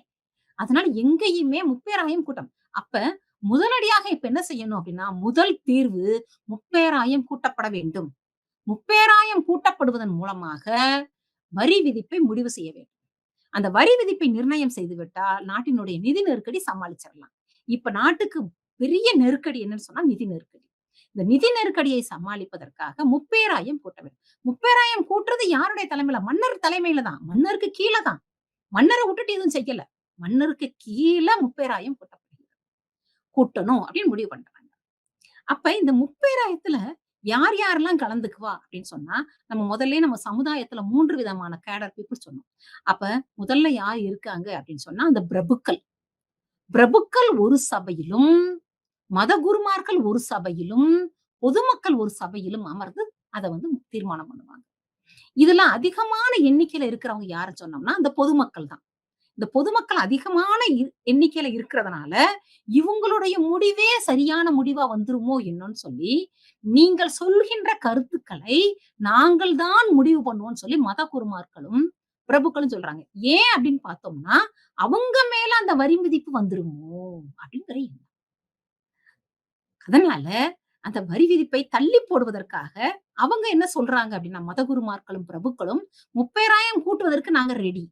அதனால எங்கேயுமே முப்பேராயம் கூட்டம். அப்ப முதலடியாக இப்ப என்ன செய்யணும் அப்டின்னா, முதல் தீர்வு முப்பேராயம் கூட்டப்பட வேண்டும். முப்பேராயம் கூட்டப்படுவதன் மூலமாக வரி விதிப்பை முடிவு செய்ய வேண்டும். அந்த வரி விதிப்பை நிர்ணயம் செய்து விட்டால், நாட்டினுடைய நிதி நெருக்கடி சமாளிச்சிரலாம். இப்ப நாட்டுக்கு பெரிய நெருக்கடி என்னன்னு சொன்னா நிதி நெருக்கடி. இந்த நிதி நெருக்கடியை சமாளிப்பதற்காக முப்பேராயம் கூட்ட வேண்டும். முப்பேராயம் கூட்டுறது யாருடைய தலைமையில? மன்னர் தலைமையில தான். மன்னருக்கு கீழ தான். மன்னர விட்டுட்டு எதுவும் செய்யல. மன்னருக்கு கீழ முப்பேராயம் கூட்டணும் அப்படின்னு முடிவு பண்றாங்க. அப்ப இந்த முப்பேராயத்துல யார் யாரெல்லாம் கலந்துக்குவா அப்படின்னு சொன்னா, நம்ம முதல்லயே நம்ம சமுதாயத்துல 3 விதமான கேடர் பீப்பிள் சொன்னோம். அப்ப முதல்ல யார் இருக்காங்க அப்படின்னு சொன்னா, அந்த பிரபுக்கள். பிரபுக்கள் ஒரு சபையிலும், மதகுருமார்கள் ஒரு சபையிலும், பொதுமக்கள் ஒரு சபையிலும் அமர்ந்து அத தீர்மானம் பண்ணுவாங்க. இதுல அதிகமான எண்ணிக்கையில இருக்கிறவங்க யாருன்னு சொன்னோம்னா, அந்த பொதுமக்கள் தான். இந்த பொதுமக்கள் அதிகமான எண்ணிக்கையில இருக்கிறதுனால, இவங்களுடைய முடிவே சரியான முடிவா வந்துருமோ என்னன்னு சொல்லி, நீங்கள் சொல்கின்ற கருத்துக்களை நாங்கள் தான் முடிவு பண்ணுவோம்ன்னு சொல்லி மதகுருமார்களும், பிரபுக்களும் சொல்றாங்க. ஏன் அப்படின்னு பார்த்தோம்னா, அவங்க மேல அந்த வரி விதிப்பு வந்துருமோ அப்படிங்கிற எண்ணம். அதனால அந்த வரி விதிப்பை தள்ளி போடுவதற்காக அவங்க என்ன சொல்றாங்க அப்படின்னா, மதகுருமார்களும், பிரபுக்களும் முப்பேராயம் கூட்டுவதற்கு நாங்க ரெடி.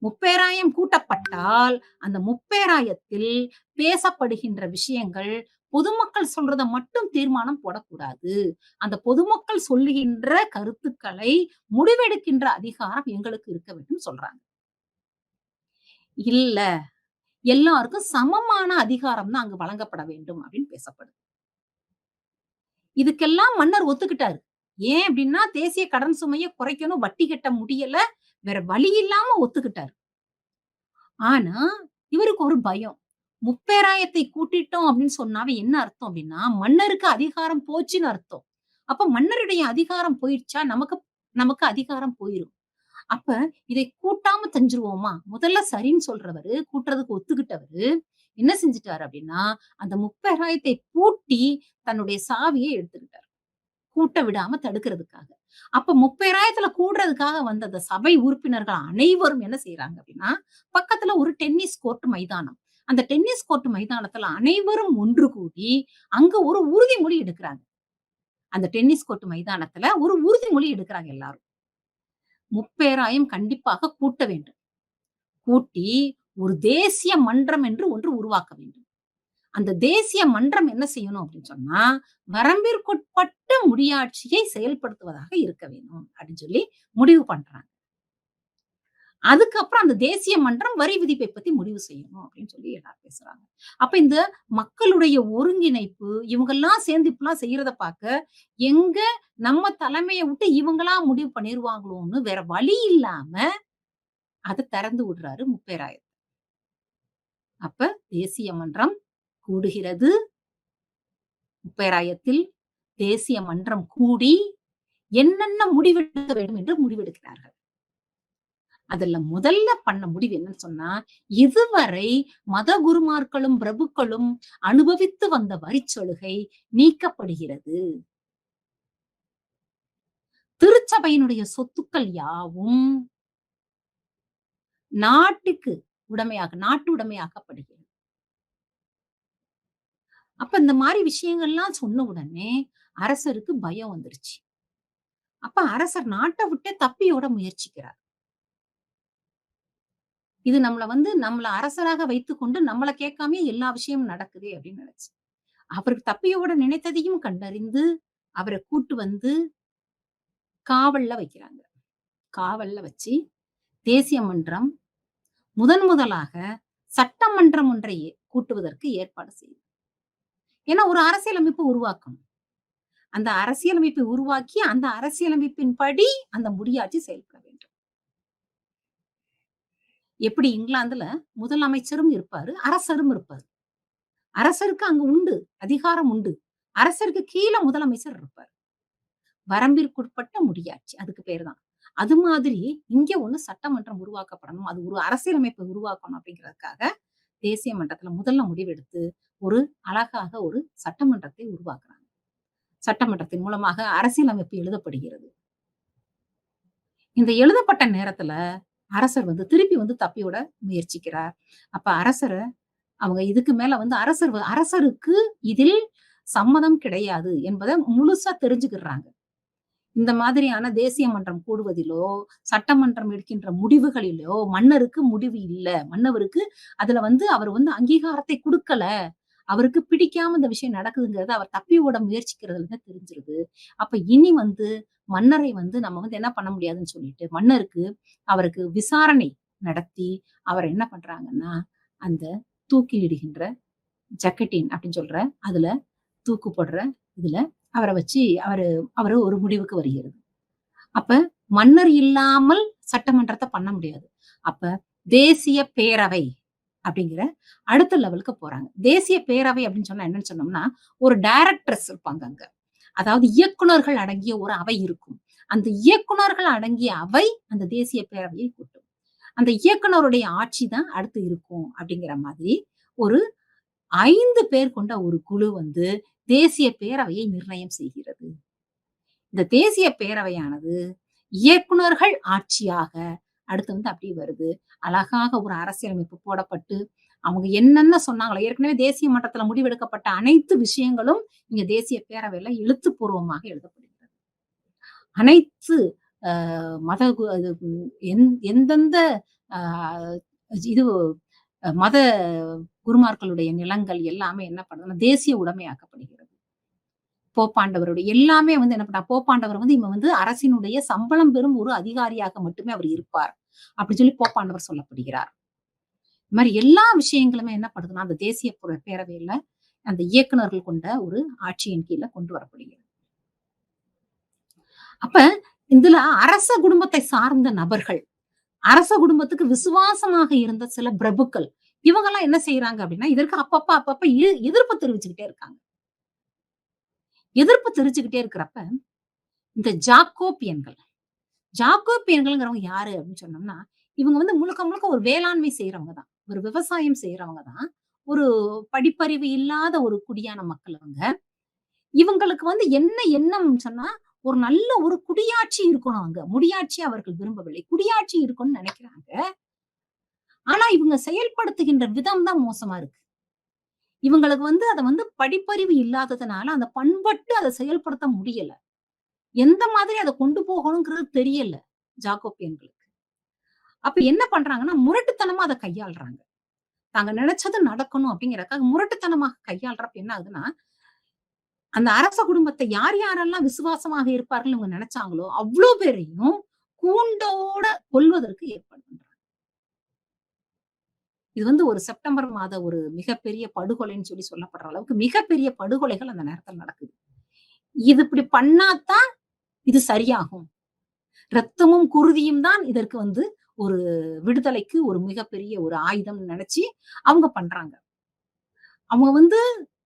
முப்பேராயம் கூட்டப்பட்டால், அந்த முப்பேராயத்தில் பேசப்படுகின்ற விஷயங்கள் பொதுமக்கள் சொல்றத மட்டும் தீர்மானம் போடக்கூடாது. அந்த பொதுமக்கள் சொல்லுகின்ற கருத்துக்களை முடிவெடுக்கின்ற அதிகாரம் எங்களுக்கு இருக்க வேண்டும் சொல்றாங்க. இல்ல, எல்லாருக்கும் சமமான அதிகாரம் தான் அங்கு வழங்கப்பட வேண்டும் அப்படின்னு பேசப்படுது. இதுக்கெல்லாம் மன்னர் ஒத்துக்கிட்டாரு. ஏன் அப்படின்னா, தேசிய கடன் சுமைய குறைக்கணும், வட்டி கட்ட முடியல. வேற வழி இல்லாம ஒத்துக்கிட்டாரு. ஆனா, இவருக்கு ஒரு பயம். முப்பேராயத்தை கூட்டிட்டோம் அப்படின்னு சொன்னாவே என்ன அர்த்தம் அப்படின்னா, மன்னருக்கு அதிகாரம் போச்சுன்னு அர்த்தம். அப்ப மன்னருடைய அதிகாரம் போயிடுச்சா, நமக்கு நமக்கு அதிகாரம் போயிரும். அப்ப இதை கூட்டாம செஞ்சுருவோமா? முதல்ல சரின்னு சொல்றவரு, கூட்டுறதுக்கு ஒத்துக்கிட்டவரு, என்ன செஞ்சுட்டாரு அப்படின்னா, அந்த முப்பெராயத்தை பூட்டி தன்னுடைய சாவிய எடுத்துக்கிட்டாரு. கூட்ட விடாம தடுக்கிறதுக்காக. அப்ப 30,000த்துல கூடுறதுக்காக வந்த அந்த சபை உறுப்பினர்கள் அனைவரும் என்ன செய்றாங்க அப்படின்னா, பக்கத்துல ஒரு டென்னிஸ் கோர்ட் மைதானம். அந்த டென்னிஸ் கோர்ட் மைதானத்துல அனைவரும் ஒன்று கூடி, அங்க ஒரு உறுதிமொழி எடுக்குறாங்க. அந்த டென்னிஸ் கோர்ட் மைதானத்துல ஒரு உறுதிமொழி எடுக்குறாங்க எல்லாரும். முப்பேராயம் கண்டிப்பாக கூட்ட வேண்டும். கூட்டி ஒரு தேசிய மன்றம் என்று ஒன்று உருவாக்க வேண்டும். அந்த தேசிய மன்றம் என்ன செய்யணும் அப்படின்னு சொன்னா, வரம்பிற்குட்பட்ட முடியாட்சியை செயல்படுத்துவதாக இருக்க வேணும் அப்படின்னு சொல்லி முடிவு பண்றாங்க. அதுக்கப்புறம் அந்த தேசிய மன்றம் வரி விதிப்பை பத்தி முடிவு செய்யணும் அப்படின்னு சொல்லி எல்லாரும் பேசுறாங்க. அப்ப இந்த மக்களுடைய ஒருங்கிணைப்பு, இவங்கெல்லாம் சேர்ந்து இப்படிலாம் செய்யறத பார்க்க, எங்க நம்ம தலைமைய விட்டு இவங்களா முடிவு பண்ணிருவாங்களோன்னு வேற வழி இல்லாம அத திறந்து விடுறாரு முப்பேராயர். அப்ப தேசிய மன்றம் கூடுகிறது. முப்பேராயத்தில் தேசிய மன்றம் கூடி என்னென்ன முடிவெடுக்க வேண்டும் என்று முடிவெடுக்கிறார்கள். அதுல முதல்ல பண்ண முடிவு என்னன்னு சொன்னா, இதுவரை மத குருமார்களும், பிரபுக்களும் அனுபவித்து வந்த வரிச்சலுகை நீக்கப்படுகிறது. திருச்சபையினுடைய சொத்துக்கள் யாவும் நாட்டுக்கு நாட்டு உடைமையாக்கப்படுகிறது. அப்ப இந்த மாரி விஷயங்கள்லாம் சொன்ன உடனே அரசருக்கு பயம் வந்துருச்சு. அப்ப அரசர் நாட்ட விட்டே தப்பியோட முயற்சிக்கிறார். இது நம்மள அரசராக வைத்துக்கொண்டு நம்மள கேட்காமயே எல்லா விஷயமும் நடக்குதே அப்படின்னு நினைச்சு. அவருக்கு தப்பியோட நினைத்ததையும் கண்டறிந்து, அவர கூட்டு வந்து காவல்ல வைக்கிறாங்க. காவல்ல வச்சு தேசிய மன்றம் முதலாக சட்டமன்றம் ஒன்றை கூட்டுவதற்கு ஏற்பாடு செய்யுது. ஏன்னா ஒரு அரசியலமைப்பு உருவாக்கணும். அந்த அரசியலமைப்பை உருவாக்கி, அந்த அரசியலமைப்பின்படி அந்த முடியாட்சி செயல்பட வேண்டும். எப்படி இங்கிலாந்துல முதலமைச்சரும் இருப்பாரு, அரசரும் இருப்பாரு. அரசருக்கு அங்க உண்டு, அதிகாரம் உண்டு. அரசருக்கு கீழ முதலமைச்சர் இருப்பார். வரம்பிற்குட்பட்ட முடியாட்சி. அதுக்கு பேரு தான். அது மாதிரி இங்க ஒண்ணு சட்டமன்றம் உருவாக்கப்படணும். அது ஒரு அரசியலமைப்பை உருவாக்கணும் அப்படிங்கிறதுக்காக, தேசிய மன்றத்துல முதல்ல முடிவெடுத்து, ஒரு அழகாக ஒரு சட்டமன்றத்தை உருவாக்குறாங்க. சட்டமன்றத்தின் மூலமாக அரசியலமைப்பு எழுதப்படுகிறது. இந்த எழுதப்பட்ட நேரத்துல அரசர் திருப்பி தப்பியோட முயற்சிக்கிறார். அப்ப அவங்க இதுக்கு மேல அரசருக்கு இதில் சம்மதம் கிடையாது என்பத முழுசா தெரிஞ்சுக்கிறாங்க. இந்த மாதிரியான தேசிய மன்றம் கூடுவதிலோ, சட்டமன்றம் எடுக்கின்ற முடிவுகளிலோ மன்னருக்கு முடிவு இல்ல. மன்னவருக்கு அதுல அவரு அங்கீகாரத்தை குடுக்கல. அவருக்கு பிடிக்காம இந்த விஷயம் நடக்குதுங்கிறது அவர் தப்பி ஓட முயற்சிக்கிறதுல இருந்து தெரிஞ்சிருது. அப்ப இனி மன்னரை நம்ம என்ன பண்ண முடியாதுன்னு சொல்லிட்டு, அவருக்கு விசாரணை நடத்தி, அவர என்ன பண்றாங்கன்னா, அந்த தூக்கிலிடுகின்ற ஜக்கெட்டின் அப்படின்னு சொல்ற, அதுல தூக்கு போடுற இதுல அவர வச்சு அவரு ஒரு முடிவுக்கு வருகிறது. அப்ப மன்னர் இல்லாமல் சட்டமன்றத்த பண்ண முடியாது. அப்ப தேசிய பேரவை அப்படிங்கிற அடுத்த லெவலுக்கு போறாங்க. தேசிய பேரவை அப்படின்னு சொன்னா என்னன்னு சொன்னோம்னா, ஒரு டைரக்டர்ஸ் இருப்பாங்க அங்க. அதாவது இயக்குனர்கள் அடங்கிய ஒரு அவை இருக்கும். அந்த இயக்குனர்கள் அடங்கிய அவை அந்த தேசிய பேரவையை கூட்டும். அந்த இயக்குனருடைய ஆட்சி தான் அடுத்து இருக்கும் அப்படிங்கிற மாதிரி ஒரு 5 பேர் கொண்ட ஒரு குழு தேசிய பேரவையை நிர்ணயம் செய்கிறது. இந்த தேசிய பேரவையானது இயக்குனர்கள் ஆட்சியாக அடுத்து அப்படியே வருது. அழகாக ஒரு அரசியலமைப்பு போடப்பட்டு, அவங்க என்னென்ன சொன்னாங்களோ ஏற்கனவே தேசிய மட்டத்துல முடிவெடுக்கப்பட்ட அனைத்து விஷயங்களும் இங்க தேசிய பேரவையில எழுத்துப்பூர்வமாக எழுதப்படுகிறது. அனைத்து அ மத கு அது எந்தெந்த அ இது மத குருமார்களுடைய நிலங்கள் எல்லாமே என்ன பண்ணுதுன்னா, தேசிய உடைமையாக்கப்படுகிறது. போப்பாண்டவருடைய எல்லாமே என்ன பண்ணா போப்பாண்டவர் இவன் அரசினுடைய சம்பளம் பெறும் ஒரு அதிகாரியாக மட்டுமே அவர் இருப்பார். அப்படின்னு சொல்லி போப்பாண்டவர் சொல்லப்படுகிறார். இது மாரி எல்லா விஷயங்களுமே என்ன பண்ணுதுன்னா, அந்த தேசிய பேரவையில அந்த இயக்குனர்கள் கொண்ட ஒரு ஆட்சியின் கீழ கொண்டு வரப்படுகிறது. அப்ப இதுல அரச குடும்பத்தை சார்ந்த நபர்கள், அரச குடும்பத்துக்கு விசுவாசமாக இருந்த சில பிரபுக்கள். இவங்கலாம் என்ன செய்றாங்க அப்டின்னா, இதற்கு அப்பப்ப எதிர்ப்பு தெரிவிச்சுக்கிட்டே இருக்காங்க. எதிர்ப்பு தெரிவிச்சுக்கிட்டே இருக்கிறப்ப, இந்த ஜாக்கோபியன்கள் ஜாக்கோபியன்கள்ங்கிறவங்க யாரு அப்டின்னு சொன்னோம்னா, இவங்க வந்து முழுக்க முழுக்க ஒரு வேளாண்மை செய்றவங்க தான். ஒரு விவசாயம் செய்றவங்க தான். ஒரு படிப்பறிவு இல்லாத ஒரு குடியான மக்கள் அவங்க. இவங்களுக்கு வந்து என்ன எண்ணம் சொன்னா, ஒரு நல்ல ஒரு குடியாட்சி இருக்கணும் அங்க. முடியாட்சி அவர்கள் விரும்பவில்லை. குடியாட்சி இருக்கணும்னு நெனைக்கிறாங்க. ஆனா இவங்க செயல்படுத்துகின்ற விதம் தான் மோசமா இருக்கு. இவங்களுக்கு வந்து அத வந்து படிப்பறிவு இல்லாததுனால, அந்த பண்பட்டு அத செயல்படுத்த முடியல. எந்த மாதிரி அத கொண்டு போகணும்ங்கிறது தெரியல, ஜாக்கோபியன்களுக்கு. அப்ப என்ன பண்றாங்கன்னா, முரட்டுத்தனமா அத கையாள்றாங்க. தாங்க நெனச்சது நடக்கணும் அப்படிங்கிறதுக்காக முரட்டுத்தனமாக கையாள்றப்ப என்ன ஆகுதுன்னா, அந்த அரச குடும்பத்த யார் யாரெல்லாம் விசுவாசமாக இருப்பார்கள்ன்னு இவங்க நெனச்சாங்களோ, அவ்ளோ பேரையும் கூண்டோட கொல்வதற்கு ஏற்பாடு பண்றாங்க. இது வந்து ஒரு செப்டம்பர் மாத ஒரு மிகப்பெரிய படுகொலைன்னு சொல்லி சொல்லப்படுற அளவுக்கு மிகப்பெரிய படுகொலைகள் அந்த நேரத்துல நடக்குது. இது இப்படி பண்ணா தான் இது சரியாகும். ரத்தமும், குருதியும் தான் இதற்கு வந்து ஒரு விடுதலைக்கு ஒரு மிகப்பெரிய ஒரு ஆயுதம்னு நெனச்சு அவங்க பண்றாங்க. அவங்க வந்து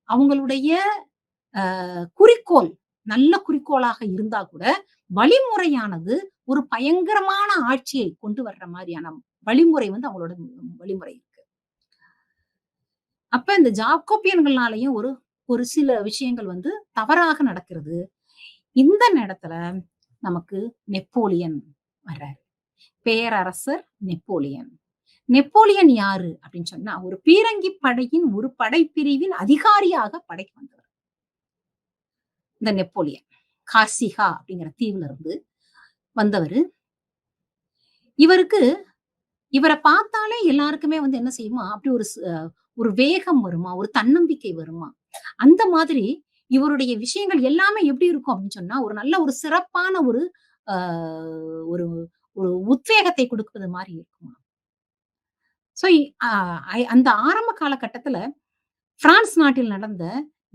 அவங்களுடைய குறிக்கோள் நல்ல குறிக்கோளாக இருந்தா கூட, வழிமுறையானது ஒரு பயங்கரமான ஆட்சியை கொண்டு வர்ற மாரியான வழிமுறை வந்து அவங்களோட வழிமுறை இருக்கு. அப்ப இந்த ஜாக்கோபியன்கள்னாலயும் ஒரு ஒரு சில விஷயங்கள் வந்து தவறாக நடக்கிறது. இந்த நேரத்துல நமக்கு நெப்போலியன் வர்றாரு. பேரரசர் நெப்போலியன். நெப்போலியன் யாரு அப்படின்னு சொன்னா, ஒரு பீரங்கி படையின் ஒரு படைப்பிரிவின் அதிகாரியாக படைக்கு வந்தவர். இந்த நெப்போலியன். கார்சிகா அப்படிங்கிற தீவுல இருந்து வந்தவரு. இவருக்கு இவர பார்த்தாலே எல்லாருக்குமே வந்து என்ன செய்யுமா, அப்படி ஒரு வேகம் வருமா, ஒரு தன்னம்பிக்கை வருமா. அந்த மாதிரி இவருடைய விஷயங்கள் எல்லாமே எப்படி இருக்கும் அப்படின்னு சொன்னா, ஒரு நல்ல ஒரு சிறப்பான ஒரு அ ஒரு ஒரு உத்வேகத்தை குடுப்பது மாரி இருக்குமா. ஸோ அ அந்த ஆரம்ப காலகட்டத்துல பிரான்ஸ் நாட்டில் நடந்த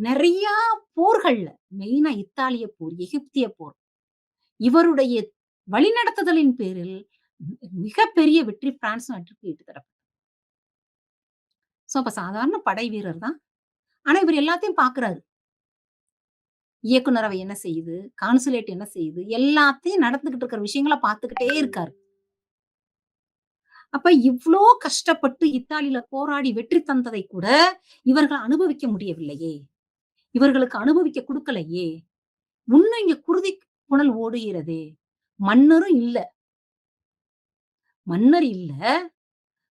நெறையா போர்கள்ல, மெயினா இத்தாலிய போர், எகிப்திய போர், இவருடைய வழிநடத்துதலின் பேரில் மிகப்பெரிய வெற்றி பிரான்ஸ் நாட்டிற்கு ஈட்டு தரப்பட்டது. ஸோ அப்ப சாதாரண படை வீரர் தான். ஆனா இவரு எல்லாத்தையும் பார்க்கிறாரு. இயக்குனர் அவை என்ன செய்யுது? கான்சுலேட் என்ன செய்யுது? எல்லாத்தையும் நடந்துகிட்டு இருக்கிற விஷயங்கள பார்த்துக்கிட்டே இருக்காரு. அப்ப இவ்ளோ கஷ்டப்பட்டு இத்தாலியில போராடி வெற்றி தந்ததை கூட இவர்கள் அனுபவிக்க முடியவில்லையே! இவர்களுக்கு அனுபவிக்க குடுக்கலையே! இன்னும் இங்க குருதி புனல் ஓடுகிறதே! மன்னரும் இல்ல. மன்னர் இல்ல.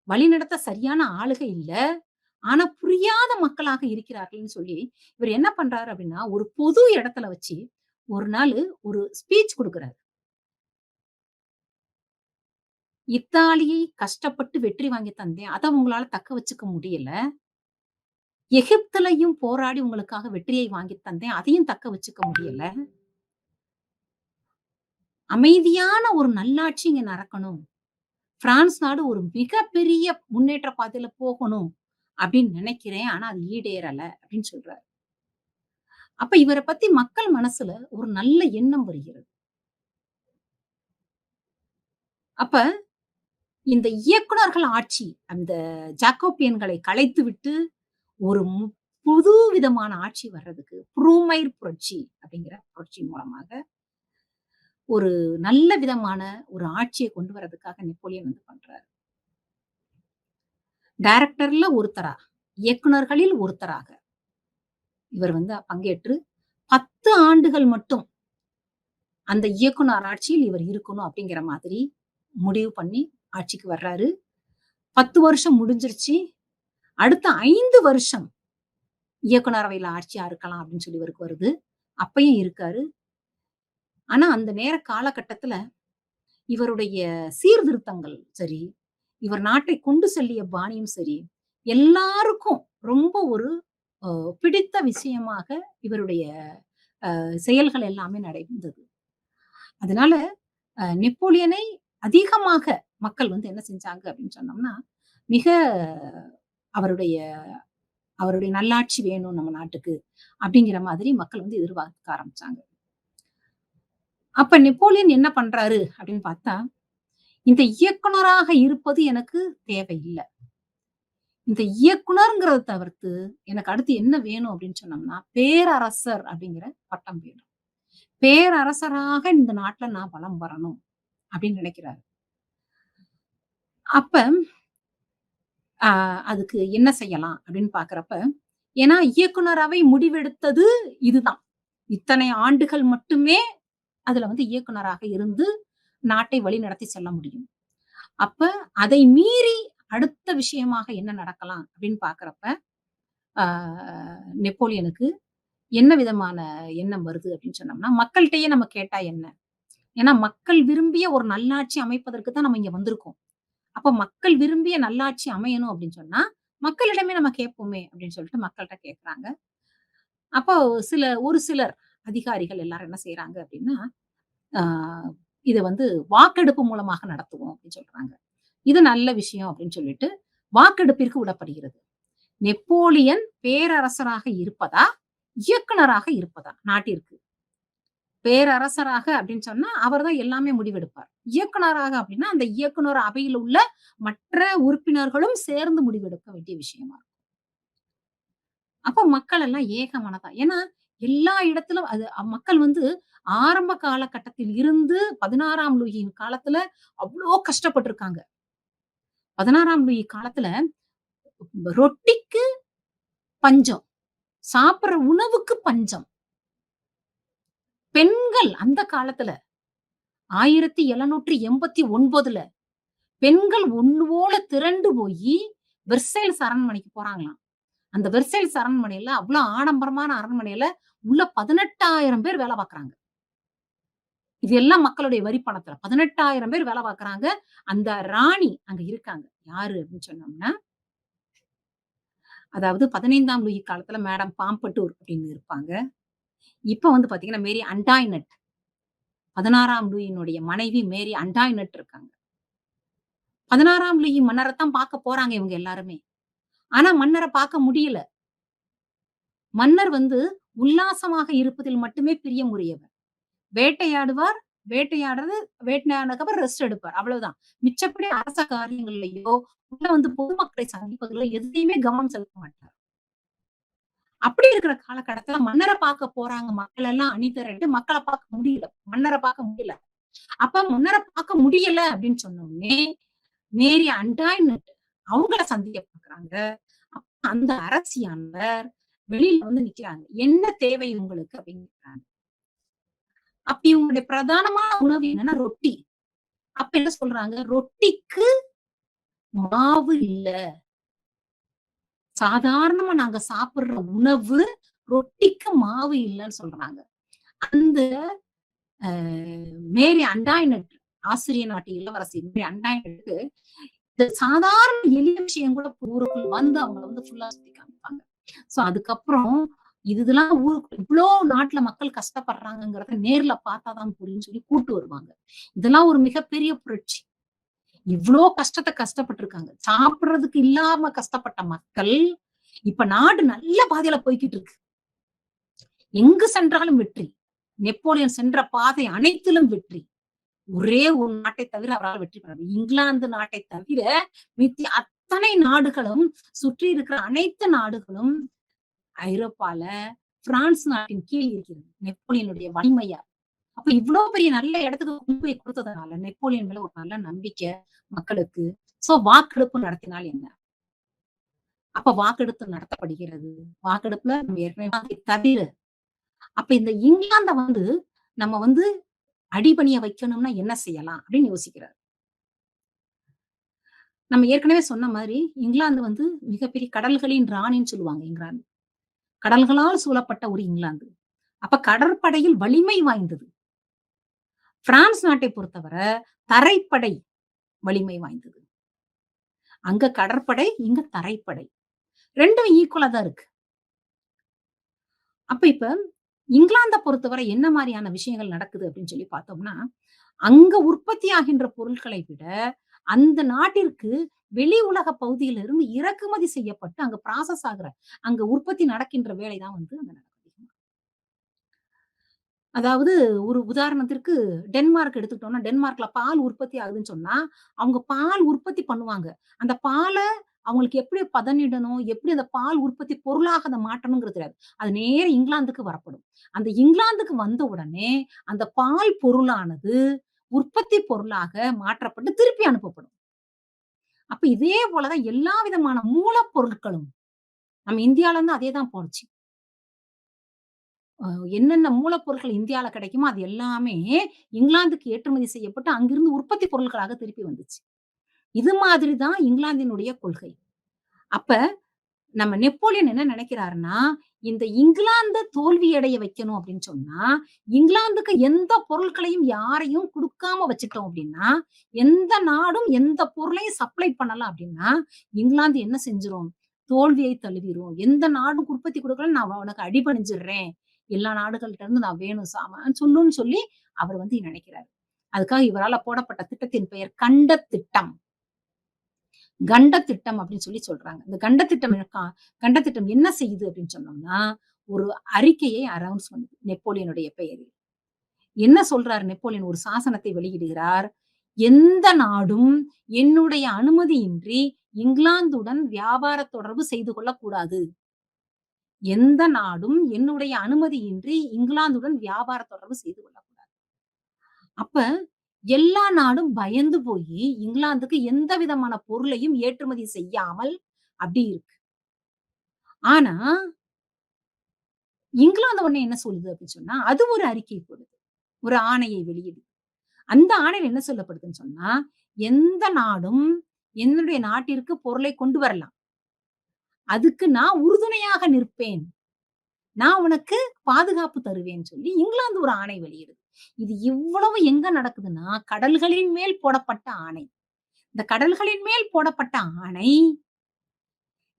வழிநடத்த சரியான ஆளுகை இல்ல. ஆனா புரியாத மக்களாக இருக்கிறார்கள்ன்னு சொல்லி, இவரு என்ன பண்றாரு அப்டின்னா, ஒரு பொது இடத்துல வச்சு, ஒரு நாளு ஒரு ஸ்பீச் குடுக்குறாரு. "இத்தாலியை கஷ்டப்பட்டு வெற்றி வாங்கி தந்தேன். அத உங்களால தக்க வச்சுக்க முடியல. எகிப்திலயும் போராடி உங்களுக்காக வெற்றியை வாங்கி தந்தேன். அதையும் தக்க வச்சுக்க முடியல. அமைதியான ஒரு நல்லாட்சி இங்க நடக்கணும். பிரான்ஸ் நாடு ஒரு மிகப்பெரிய முன்னேற்ற பாதையில போகணும் அப்படின்னு நினைக்கிறேன். ஆனா அது ஈடேறல" அப்படின்னு சொல்றாரு. அப்ப இவர பத்தி மக்கள் மனசுல ஒரு நல்ல எண்ணம் வருகிறது. அப்ப இந்த இயக்குனர்கள் ஆட்சி, அந்த ஜாக்கோபியன்களை கலைத்துவிட்டு ஒரு புது விதமான ஆட்சி வர்றதுக்கு, ப்ரூமைர் புரட்சி அப்படிங்கிற புரட்சி மூலமாக ஒரு நல்ல விதமான ஒரு ஆட்சிய கொண்டு வரதுக்காக நெப்போலியன் வந்து பண்றாரு. டைரக்டர்ல ஒருத்தரா, இயக்குனர்களில் ஒருத்தராக இவர் வந்து பங்கேற்று 10 ஆண்டுகள் மட்டும் அந்த இயக்குனர் ஆட்சியில் இவர் இருக்கணும் அப்படிங்கிற மாதிரி முடிவு பண்ணி ஆட்சிக்கு வர்றாரு. 10 வருஷம் முடிஞ்சிருச்சு. அடுத்த 5 வருஷம் இயக்குனரவையில ஆட்சியா இருக்கலாம் அப்படின்னு சொல்லி இவருக்கு வருது. அப்பயும் இருக்காரு. ஆனா அந்த நேர காலகட்டத்துல இவருடைய சீர்திருத்தங்கள் சரி, இவர் நாட்டை கொண்டு செல்லிய பாணியும் சரி, எல்லாருக்கும் ரொம்ப ஒரு அ பிடித்த விஷயமாக இவருடைய செயல்கள் எல்லாமே நடந்தது. அதனால நெப்போலியனை அதிகமாக மக்கள் வந்து என்ன செஞ்சாங்க அப்படின்னு சொன்னோம்னா, மிக அவருடைய அவருடைய நல்லாட்சி வேணும் நம்ம நாட்டுக்கு, அப்படிங்கிற மாதிரி மக்கள் வந்து எதிர்பார்க்க ஆரம்பிச்சாங்க. அப்ப நெப்போலியன் என்ன பண்றாரு அப்படின்னு பார்த்தா, இந்த இயக்குனராக இருப்பது எனக்கு தேவையில்ல. இந்த இயக்குனர்ங்கிறத தவிர்த்து, எனக்கு அடுத்து என்ன வேணும் அப்படின்னு சொன்னோம்னா, பேரரசர் அப்படிங்கிற பட்டம் வேணும். பேரரசராக இந்த நாட்ல நான் வலம் வரணும் அப்படின்னு நினைக்கிறாரு. அப்ப அ அதுக்கு என்ன செய்யலாம் அப்படின்னு பார்க்கிறப்ப, ஏன்னா இயக்குனரவை முடிவெடுத்தது இதுதான். இத்தனை ஆண்டுகள் மட்டுமே அதுல வந்து இயக்குனராக இருந்து நாட்டை வழிநடத்தி செல்ல முடியும். அப்ப அதை மீறி அடுத்த விஷயமாக என்ன நடக்கலாம் அப்படின்னு பார்க்கிறப்ப, ஆ நெப்போலியனுக்கு என்ன விதமான எண்ணம் வருது அப்படின்னு சொன்னோம்னா, மக்கள்ட்டயே நம்ம கேட்டா என்ன? ஏன்னா மக்கள் விரும்பிய ஒரு நல்லாட்சி அமைப்பதற்கு தான் நம்ம இங்க வந்திருக்கோம். அப்ப மக்கள் விரும்பிய நல்லாட்சி அமையணும் அப்படின்னு சொன்னா, மக்களிடமே நம்ம கேட்போமே அப்படின்னு சொல்லிட்டு மக்கள்ட்ட கேட்கறாங்க. அப்போ ஒரு சிலர் அதிகாரிகள் எல்லாரும் என்ன செய்றாங்க அப்படின்னா, ஆ இத வந்து வாக்கெடுப்பு மூலமாக நடத்துவோம் அப்படின்னு சொல்றாங்க. இது நல்ல விஷயம் அப்படின்னு சொல்லிட்டு வாக்கெடுப்பிற்கு விடப்படுகிறது. நெப்போலியன் பேரரசராக இருப்பதா? இயக்குனராக இருப்பதா நாட்டிற்கு? பேரரசராக அப்படின்னு சொன்னா, அவர் தான் எல்லாமே முடிவெடுப்பார். இயக்குனராக அப்படின்னா, அந்த இயக்குனர் அவையில் உள்ள மற்ற உறுப்பினர்களும் சேர்ந்து முடிவெடுக்க வேண்டிய விஷயமா இருக்கும். அப்ப மக்கள் எல்லாம் ஏகமனதா ஏன்னா, எல்லா இடத்திலும் அது மக்கள் வந்து ஆரம்ப காலகட்டத்தில் இருந்து 16ஆம் லூயியின் காலத்துல அவ்ளோ கஷ்டப்பட்டுருக்காங்க. 16ஆம் லூயி காலத்துல ரொட்டிக்கு பஞ்சம். சாப்பிடுற உணவுக்கு பஞ்சம். பெண்கள் அந்த காலத்துல 1789ல பெண்கள் ஒண்ணு போல திரண்டு போயி வெர்சைல்ஸ் அரண்மனைக்கு போறாங்களாம். அந்த வெர்சைல்ஸ் அரண்மனையில அவ்ளோ ஆடம்பரமான அரண்மனையில உள்ள 18,000 பேர் வேல பார்க்குறாங்க. இது எல்லாம் மக்களுடைய வரி பணத்துல. 18,000 பேர் வேல பார்க்குறாங்க. அந்த ராணி அங்க இருக்காங்க. யாரு அப்படின்னு சொன்னோம்னா, அதாவது 15ஆம் லூயி காலத்துல மேடம் பாம்பட்டூர் அப்படின்னு இருப்பாங்க. இப்ப வந்து பார்த்தீங்கன்னா, மேரி அண்டாய்னட் 16ஆம் லூயினுடைய மனைவி மேரி அண்டாய்னட் இருக்காங்க. 16ஆம் லூயி மன்னரத்தான் பார்க்க போறாங்க இவங்க எல்லாருமே. ஆனா மன்னர பார்க்க முடியல. மன்னர் வந்து உல்லாசமாக இருப்பதில் மட்டுமே பிரியமுடையவர். வேட்டையாடுவார். வேட்டையாடுறது வேட்டையாடினதுக்கு அப்புறம் ரெஸ்ட் எடுப்பார். அவ்வளவுதான். மிச்சப்படி அரச காரியங்கள்லயோ, இல்ல வந்து பொதுமக்களை சந்திப்பதிலோ எதுலயுமே கவனம் செலுத்த மாட்டார். அப்படி இருக்கிற காலகட்டத்துல மன்னர பார்க்க போறாங்க மக்கள் எல்லாம் அணி திரண்டு மக்கள பார்க்க முடியல. மன்னர பார்க்க முடியல. அப்ப மன்னர பார்க்க முடியல அப்படின்னு சொன்னோனே, மேரி அண்டாய்னட் அவங்கள சந்திக்க பார்க்குறாங்க. அப்ப அந்த அரசியானவர் வெளியில வந்து நிக்கிறாங்க. "என்ன தேவை உங்களுக்கு?" அப்படின்னு கேட்குறாங்க. அப்ப இவங்களுடைய பிரதானமான உணவு என்னன்னா ரொட்டி. அப்ப என்ன சொல்றாங்க? "ரொட்டிக்கு மாவு இல்ல. சாதாரணமா நாங்க சாப்பிடுற உணவு, ரொட்டிக்கு மாவு இல்லன்னு" சொல்றாங்க. அந்த அ மேரி அண்டாய்னட் ஆசிரிய நாட்டு இளவரசி மேரி அண்டாய்னட்டுக்கு இந்த சாதாரண எளிய விஷயம் கூட ஊருக்குள்ள வந்து அவங்கள வந்து ஃபுல்லா சுத்தி காமிப்பாங்க. சோ அதுக்கப்புறம் இதெல்லாம் ஊருக்கு இவ்ளோ நாட்டுல மக்கள் கஷ்டப்படுறாங்கங்கிறத நேர்ல பார்த்தா தான் புரியும்ன்னு சொல்லி கூட்டு வருவாங்க. இதெல்லாம் ஒரு மிகப்பெரிய புரட்சி. இவ்ளோ கஷ்டப்பட்டுருக்காங்க. சாப்பிடுறதுக்கு இல்லாம கஷ்டப்பட்ட மக்கள், இப்ப நாடு நல்ல பாதையில போய்க்கிட்டு இருக்கு. எங்கு சென்றாலும் வெற்றி. நெப்போலியன் சென்ற பாதை அனைத்திலும் வெற்றி. ஒரே ஒரு நாட்டை தவிர அவரால வெற்றி பெற முடியல. இங்கிலாந்து நாட்டை தவிர மீதி அத்தனை நாடுகளும், சுற்றி இருக்கிற அனைத்து நாடுகளும் ஐரோப்பால பிரான்ஸ் நாட்டின் கீழ் இருக்கிறது. நெப்போலியனுடைய வலிமையால். அப்ப இவ்ளோ பெரிய நல்ல இடத்துக்கு கொண்டு போய் குடுத்ததுனால, நெப்போலியன் மேல ஒரு நல்ல நம்பிக்கை மக்களுக்கு. சோ வாக்கெடுப்பு நடத்தினால் என்ன? அப்ப வாக்கெடுப்பு நடத்தப்படுகிறது. வாக்கெடுப்புல நம்ம ஏற்கனவே தவிர, அப்ப இந்த இங்கிலாந்த வந்து நம்ம வந்து அடிபணிய வைக்கணும்னா என்ன செய்யலாம்? அப்படின்னு யோசிக்கிறாரு. நம்ம ஏற்கனவே சொன்ன மாரி, இங்கிலாந்து வந்து மிகப்பெரிய கடல்களின் ராணின்னு சொல்லுவாங்க இங்கிலாந்து. கடல்களால் சூழப்பட்ட ஒரு இங்கிலாந்து. அப்ப கடற்படையில் வலிமை வாய்ந்தது. பிரான்ஸ் நாட்டை பொறுத்தவர தரைப்படை வலிமை வாய்ந்தது. அங்க கடற்படை, இங்க தரைப்படை. 2ம் ஈக்குவலா தான் இருக்கு. இப்ப இங்கிலாந்த பொறுத்தவரை என்ன மாரியான விஷயங்கள் நடக்குது அப்படின்னு சொல்லி பார்த்தோம்னா, அங்க உற்பத்தி ஆகின்ற பொருட்களை விட, அந்த நாட்டிற்கு வெளி உலக பகுதியிலிருந்து இறக்குமதி செய்யப்பட்டு அங்க ப்ராசஸ் ஆகுற, அங்க உற்பத்தி நடக்கின்ற வேலை தான் வந்து அங்க நடக்குது. அதாவது ஒரு உதாரணத்திற்கு டென்மார்க் எடுத்துக்கிட்டோம்னா, டென்மார்க்ல பால் உற்பத்தி ஆகுதுன்னு சொன்னா, அவங்க பால் உற்பத்தி பண்ணுவாங்க. அந்த பால அவங்களுக்கு எப்படி பதனிடணும், எப்படி அந்த பால் உற்பத்தி பொருளாக அத மாற்றணுங்கிறது தெரியாது. அது நேரா இங்கிலாந்துக்கு வரப்படும். அந்த இங்கிலாந்துக்கு வந்த உடனே, அந்த பால் பொருளானது உற்பத்தி பொருளாக மாற்றப்பட்டு திருப்பி அனுப்பப்படும். அப்ப இதே போல தான் எல்லா விதமான மூலப்பொருட்களும் நம்ம இந்தியால இருந்து அதே தான் போனுச்சு. அ என்னென்ன மூலப்பொருட்கள் இந்தியால கிடைக்குமோ, அது எல்லாமே இங்கிலாந்துக்கு ஏற்றுமதி செய்யப்பட்டு, அங்கிருந்து உற்பத்தி பொருட்களாக திருப்பி வந்துச்சு. இது மாதிரி தான் இங்கிலாந்தினுடைய கொள்கை. அப்ப நம்ம நெப்போலியன் என்ன நினைக்கிறாருன்னா, இந்த இங்கிலாந்த தோல்வி அடைய வைக்கணும் அப்படின்னு சொன்னா, இங்கிலாந்துக்கு எந்த பொருட்களையும் யாரையும் குடுக்காம வச்சுட்டோம் அப்படின்னா, எந்த நாடும் எந்த பொருளையும் சப்ளை பண்ணல அப்படின்னா, இங்கிலாந்து என்ன செஞ்சுரும்? தோல்வியை தழுவிரும். எந்த நாடும் உற்பத்தி குடுக்கல நான் உனக்கு அடிபணிஞ்சிடுறேன். எல்லா நாடுகள்ட்ட இருந்து நான் வேணும் சொல்லுன்னு சொல்லி அவர் வந்து நினைக்கிறாரு. அதுக்காக இவரால போடப்பட்ட திட்டத்தின் பெயர் கண்ட திட்டம். கண்ட திட்டம் அப்படின்னு சொல்லி சொல்றாங்க. இந்த கண்ட திட்டம் கண்ட திட்டம் என்ன செய்யுது அப்படின்னு சொன்னோம்னா, ஒரு அறிக்கையை அனவுன்ஸ் பண்ணுது நெப்போலியனுடைய பெயரில். என்ன சொல்றாரு நெப்போலியன் ஒரு சாசனத்தை வெளியிடுகிறார். எந்த நாடும் என்னுடைய அனுமதியின்றி இங்கிலாந்துடன் வியாபார தொடர்பு செய்து கொள்ளக்கூடாது. எந்த நாடும் என்னுடைய அனுமதியின்றி இங்கிலாந்துடன் வியாபார தொடர்பு செய்து கொள்ளக்கூடாது. அப்ப எல்லா நாடும் பயந்து போயி இங்கிலாந்துக்கு எந்த விதமான பொருளையும் ஏற்றுமதி செய்யாமல் அப்படி இருக்கு. ஆனா, இங்கிலாந்து உடனே என்ன சொல்லுது அப்படின்னு சொன்னா, அது ஒரு அறிக்கை போடுது. ஒரு ஆணையை வெளியிடுது. அந்த ஆணையில என்ன சொல்லப்படுதுன்னு சொன்னா, எந்த நாடும் என்னுடைய நாட்டிற்கு பொருளை கொண்டு வரலாம். அதுக்கு நான் உறுதுணையாக நிற்பேன். நான் உனக்கு பாதுகாப்பு தருவேன்னு சொல்லி இங்கிலாந்து ஒரு ஆணை வெளியிடுது. இது இவ்வளவு எங்க நடக்குதுன்னா, கடல்களின் மேல் போடப்பட்ட ஆணை. இந்த கடல்களின் மேல் போடப்பட்ட ஆணை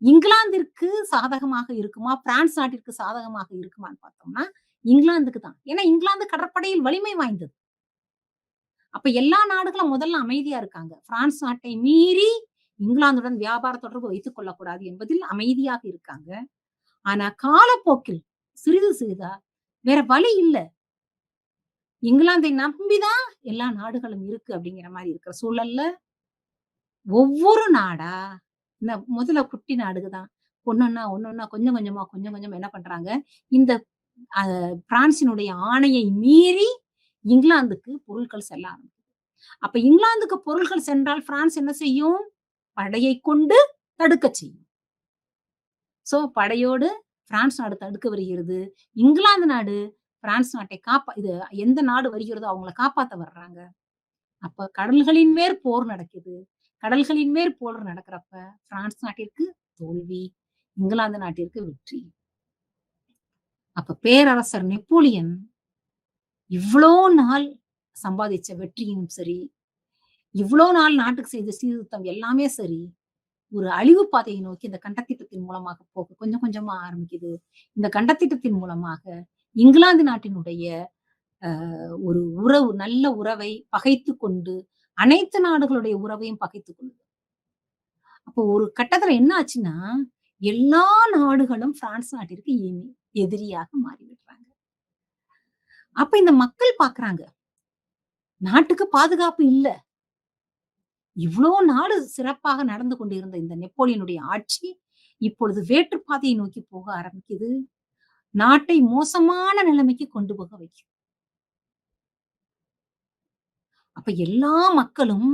இங்கிலாந்திற்கு சாதகமாக இருக்குமா? பிரான்ஸ் நாட்டிற்கு சாதகமாக இருக்குமான்னு பார்த்தோம்னா, இங்கிலாந்துக்கு தான். ஏன்னா இங்கிலாந்து கடற்படையில் வலிமை வாய்ந்தது. அப்ப எல்லா நாடுகளும் முதல்ல அமைதியா இருக்காங்க. பிரான்ஸ் நாட்டை மீறி இங்கிலாந்துடன் வியாபார தொடர்பு வைத்துக் கொள்ளக்கூடாது என்பதில் அமைதியாக இருக்காங்க. ஆனா காலப்போக்கில் சிறிது சிறிதா வேற வழி இல்ல. இங்கிலாந்தை நம்பி தான் எல்லா நாடுகளும் இருக்கு அப்படிங்கிற மாரி இருக்கிற சூழல்ல, ஒவ்வொரு நாடா முதல்ல குட்டி நாடுக தான். ஒண்ணொண்ணா, ஒண்ணொண்ணா கொஞ்சம் கொஞ்சமா, கொஞ்சம் கொஞ்சமா என்ன பண்றாங்க, இந்த அ பிரான்சினுடைய ஆணையை மீறி இங்கிலாந்துக்கு பொருட்கள் செல்ல ஆரம்பிக்குது. அப்ப இங்கிலாந்துக்கு பொருட்கள் சென்றால் பிரான்ஸ் என்ன செய்யும்? படையைக் கொண்டு தடுக்கச் செய்யும். படையோடு பிரான்ஸ் நாடு தடுக்க வருகிறது. இங்கிலாந்து நாடு பிரான்ஸ் நாட்டை இது எந்த நாடு வருகிறதோ அவங்கள காப்பாத்த வர்றாங்க. அப்ப கடல்களின் மேல் போர் நடக்குது. கடல்களின் மேல் போர் நடக்கிறப்ப பிரான்ஸ் நாட்டிற்கு தோல்வி, இங்கிலாந்து நாட்டிற்கு வெற்றி. அப்ப பேரரசர் நெப்போலியன் இவ்ளோ நாள் சம்பாதிச்ச வெற்றியும் சரி, இவ்ளோ நாள் நாட்டுக்கு செய்த சீர்திருத்தம் எல்லாமே சரி, ஒரு அழிவு பாதையை நோக்கி இந்த கண்டத்திட்டத்தின் மூலமாக போக கொஞ்சம் கொஞ்சமா ஆரம்பிக்குது. இந்த கண்டத்திட்டத்தின் மூலமாக இங்கிலாந்து நாட்டினுடைய ஒரு நல்ல உறவை பகைத்துக் கொண்டு, அனைத்து நாடுகளுடைய உறவையும் பகைத்துக் கொள்ளுது. அப்போ ஒரு கட்டத்துல என்ன ஆச்சுன்னா, எல்லா நாடுகளும் பிரான்ஸ் நாட்டிற்கு எதிரியாக மாறிவிடுறாங்க. அப்ப இந்த மக்கள் பார்க்குறாங்க, நாட்டுக்கு பாதுகாப்பு இல்ல. இவ்ளோ நாடு சிறப்பாக நடந்து கொண்டிருந்த இந்த நெப்போலியனுடைய ஆட்சி, இப்பொழுது வேற்று பாதையை நோக்கி போக ஆரம்பிக்குது. நாட்டை மோசமான நிலைமைக்கு கொண்டு போக வைக்குது. அப்ப எல்லா மக்களும்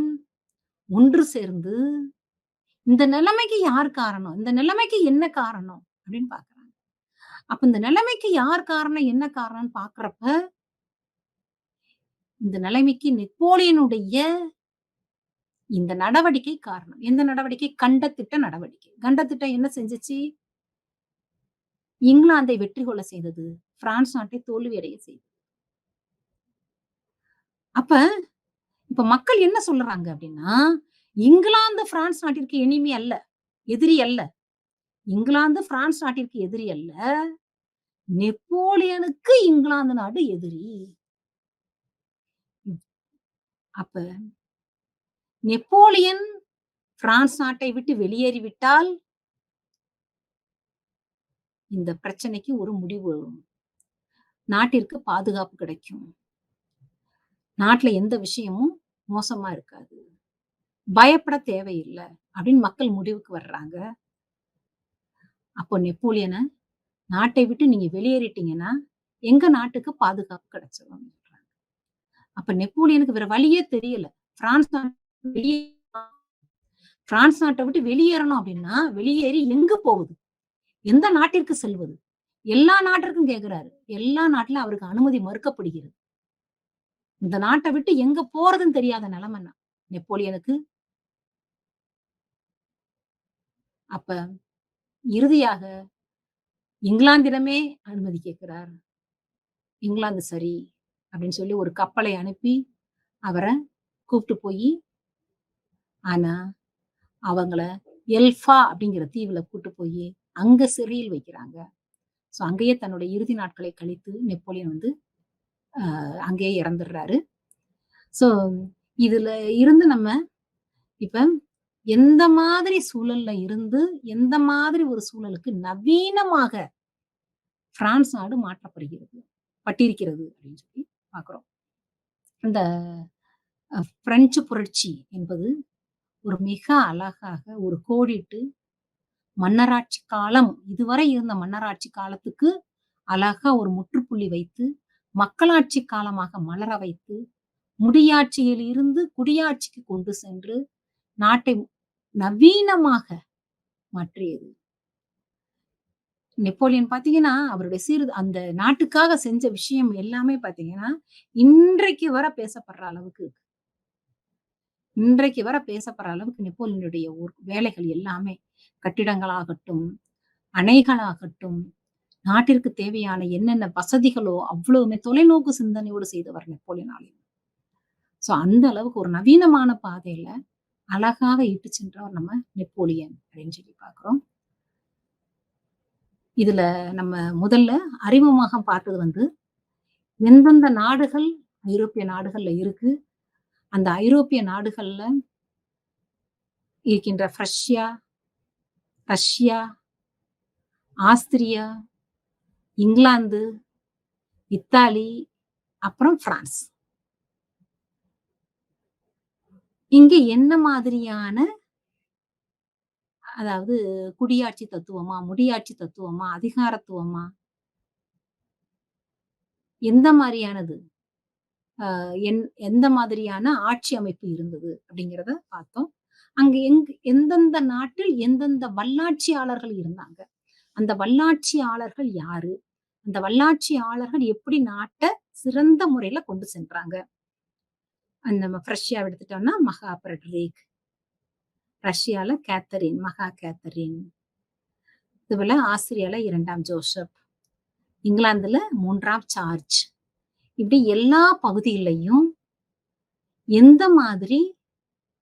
ஒன்று சேர்ந்து, இந்த நிலைமைக்கு யார் காரணம்? இந்த நிலைமைக்கு என்ன காரணம்? அப்படின்னு பார்க்குறாங்க. அப்ப இந்த நிலைமைக்கு யார் காரணம்? என்ன காரணம்ன்னு பார்க்கிறப்ப, இந்த நிலைமைக்கு நெப்போலியனுடைய இந்த நடவடிக்கை காரணம். எந்த நடவடிக்கை? கண்டத்திட்ட நடவடிக்கை. கண்டத்திட்டம் என்ன செஞ்சுச்சு? இங்கிலாந்தை வெற்றி கொள்ள செய்தது. பிரான்ஸ் நாட்டை தோல்வி அடைய செய்தது. அப்ப இப்ப மக்கள் என்ன சொல்றாங்க அப்படின்னா, இங்கிலாந்து பிரான்ஸ் நாட்டிற்கு எனிமி அல்ல. எதிரி அல்ல. இங்கிலாந்து பிரான்ஸ் நாட்டிற்கு எதிரி அல்ல. நெப்போலியனுக்கு இங்கிலாந்து நாடு எதிரி. அப்ப நெப்போலியன் பிரான்ஸ் நாட்டை விட்டு வெளியேறிவிட்டால், இந்த பிரச்சனைக்கு ஒரு முடிவு வரும். நாட்டிற்கு பாதுகாப்பு கிடைக்கும். நாட்டுல எந்த விஷயமும் மோசமா இருக்காது. பயப்பட தேவையில்ல அப்படின்னு மக்கள் முடிவுக்கு வர்றாங்க. அப்போ நெப்போலியன நாட்டை விட்டு நீங்க வெளியேறிட்டீங்கன்னா, எங்க நாட்டுக்கு பாதுகாப்பு கிடைச்சிரும். அப்ப நெப்போலியனுக்கு வேற வழியே தெரியல. பிரான்ஸ் நாட்ட வெளியே பிரான்ஸ் நாட்ட விட்டு வெளியேறணும் அப்படின்னா, வெளியேறி எங்க போகுது? எந்த நாட்டிற்கு செல்வது? எல்லா நாட்டிற்கும் கேட்கிறாரு. எல்லா நாட்டிலும் அவருக்கு அனுமதி மறுக்கப்படுகிறது. இந்த நாட்ட விட்டு எங்க போறதுன்னு தெரியாத நிலைமை நெப்போலியனுக்கு. அப்ப இறுதியாக இங்கிலாந்திடமே அனுமதி கேட்கிறார். இங்கிலாந்து சரி அப்படின்னு சொல்லி ஒரு கப்பலை அனுப்பி அவர கூப்பிட்டு போயி, ஆனா அவங்கள எல்ஃபா அப்படிங்கிற தீவுல கூட்டு போயி அங்க சிறையில் வைக்கிறாங்க. சோ அங்கேயே தன்னுடைய இறுதி நாட்களை கழித்து நெப்போலியன் வந்து அங்கேயே இறந்துடுறாரு. சோ இதுல இருந்து நம்ம இப்ப எந்த மாதிரி சூழல்ல இருந்து, எந்த மாதிரி ஒரு சூழலுக்கு நவீனமாக பிரான்ஸ் நாடு மாற்றப்படுகிறது பட்டிருக்கிறது அப்படின்னு சொல்லி பார்க்கிறோம். இந்த பிரெஞ்சு புரட்சி என்பது ஒரு மிக அழகாக ஒரு கோடிட்டு மன்னராட்சி காலம் இதுவரை இருந்த மன்னராட்சி காலத்துக்கு அழகா ஒரு முற்றுப்புள்ளி வைத்து, மக்களாட்சி காலமாக மலர வைத்து, முடியாட்சியில் இருந்து குடியாட்சிக்கு கொண்டு சென்று நாட்டை நவீனமாக மாற்றியது. நெப்போலியன் பார்த்தீங்கன்னா, அவருடைய அந்த நாட்டுக்காக செஞ்ச விஷயம் எல்லாமே பார்த்தீங்கன்னா, இன்றைக்கு வர பேசப்படுற அளவுக்கு இன்றைக்கு வர பேசப்படுற அளவுக்கு நெப்போலியனுடைய வேலைகள் எல்லாமே கட்டிடங்களாகட்டும், அணைகளாகட்டும், நாட்டிற்கு தேவையான என்னென்ன வசதிகளோ அவ்வளவுமே தொலைநோக்கு சிந்தனையோடு செய்தவர் நெப்போலியன். சோ அந்த அளவுக்கு ஒரு நவீனமான பாதையில அழகாக இட்டு சென்றவர் நம்ம நெப்போலியன் அப்படின்னு சொல்லி பார்க்கிறோம். இதுல நம்ம முதல்ல அறிமுகமாக பார்த்தது வந்து எந்தெந்த நாடுகள் ஐரோப்பிய நாடுகள்ல இருக்கு. அந்த ஐரோப்பிய நாடுகள்ல இருக்கின்ற ரஷ்யா, ஆஸ்திரியா, இங்கிலாந்து, இத்தாலி, அப்புறம் பிரான்ஸ். இங்க என்ன மாதிரியான அதாவது குடியாட்சி தத்துவமா, முடியாட்சி தத்துவமா, அதிகாரத்துவமா, எந்த மாரியானது எந்த மாதிரியான ஆட்சி அமைப்பு இருந்தது அப்படிங்கிறத பார்த்தோம். அங்க எந்தெந்த நாட்டில் எந்தெந்த வல்லாட்சியாளர்கள் இருந்தாங்க. அந்த வல்லாட்சியாளர்கள் யாரு? அந்த வல்லாட்சியாளர்கள் எப்படி நாட்ட சிறந்த முறையில கொண்டு சென்றாங்க. நம்ம ரஷ்யாவ எடுத்துட்டோம்னா மகா ஃபிரெட்ரிக். ரஷ்யால மகா கேத்தரின். இதுபோல ஆஸ்திரியால 2ஆம் ஜோசப். இங்கிலாந்துல 3ஆம் சார்ஜ். இப்படி எல்லா பகுதியிலையும் எந்த மாதிரி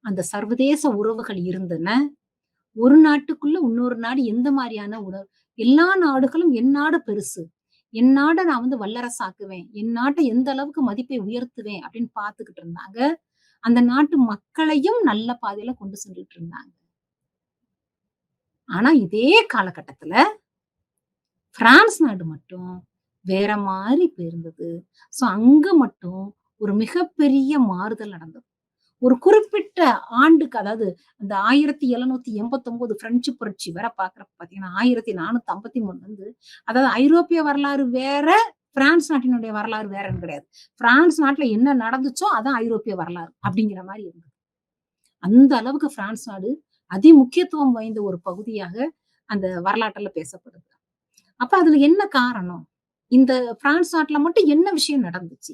அந்த சர்வதேச உறவுகள் இருந்தன, ஒரு நாட்டுக்குள்ள இன்னொரு நாடு எந்த மாதிரியான எல்லா நாடுகளும் என் நாடு பெருசு, என் நாட நான் வந்து வல்லரசாக்குவேன், என் நாட்டை எந்த அளவுக்கு மதிப்பை உயர்த்துவேன் அப்படின்னு பார்த்துக்கிட்டு இருந்தாங்க. அந்த நாட்டு மக்களையும் நல்ல பாதையில கொண்டு சென்றுட்டு இருந்தாங்க. ஆனா இதே காலகட்டத்துல பிரான்ஸ் நாடு மட்டும் வேற மாதிரி போயிருந்தது. சோ அங்க மட்டும் ஒரு மிகப்பெரிய மாறுதல் நடந்தது. ஒரு குறிப்பிட்ட ஆண்டுக்கு அதாவது அந்த 1789 பிரெஞ்சு புரட்சி வர பார்க்கிறப்ப பார்த்தீங்கன்னா, 1453 வந்து அதாவது ஐரோப்பிய வரலாறு வேற, பிரான்ஸ் நாட்டினுடைய வரலாறு வேறன்னு கிடையாது. பிரான்ஸ் நாட்டுல என்ன நடந்துச்சோ அதான் ஐரோப்பிய வரலாறு அப்படிங்கிற மாரி இருந்தது. அந்த அளவுக்கு பிரான்ஸ் நாடு அதிமுக்கியத்துவம் வாய்ந்த ஒரு பகுதியாக அந்த வரலாற்றுல பேசப்படுது. அப்ப அதுல என்ன காரணம்? இந்த பிரான்ஸ் நாட்டுல மட்டும் என்ன விஷயம் நடந்துச்சு?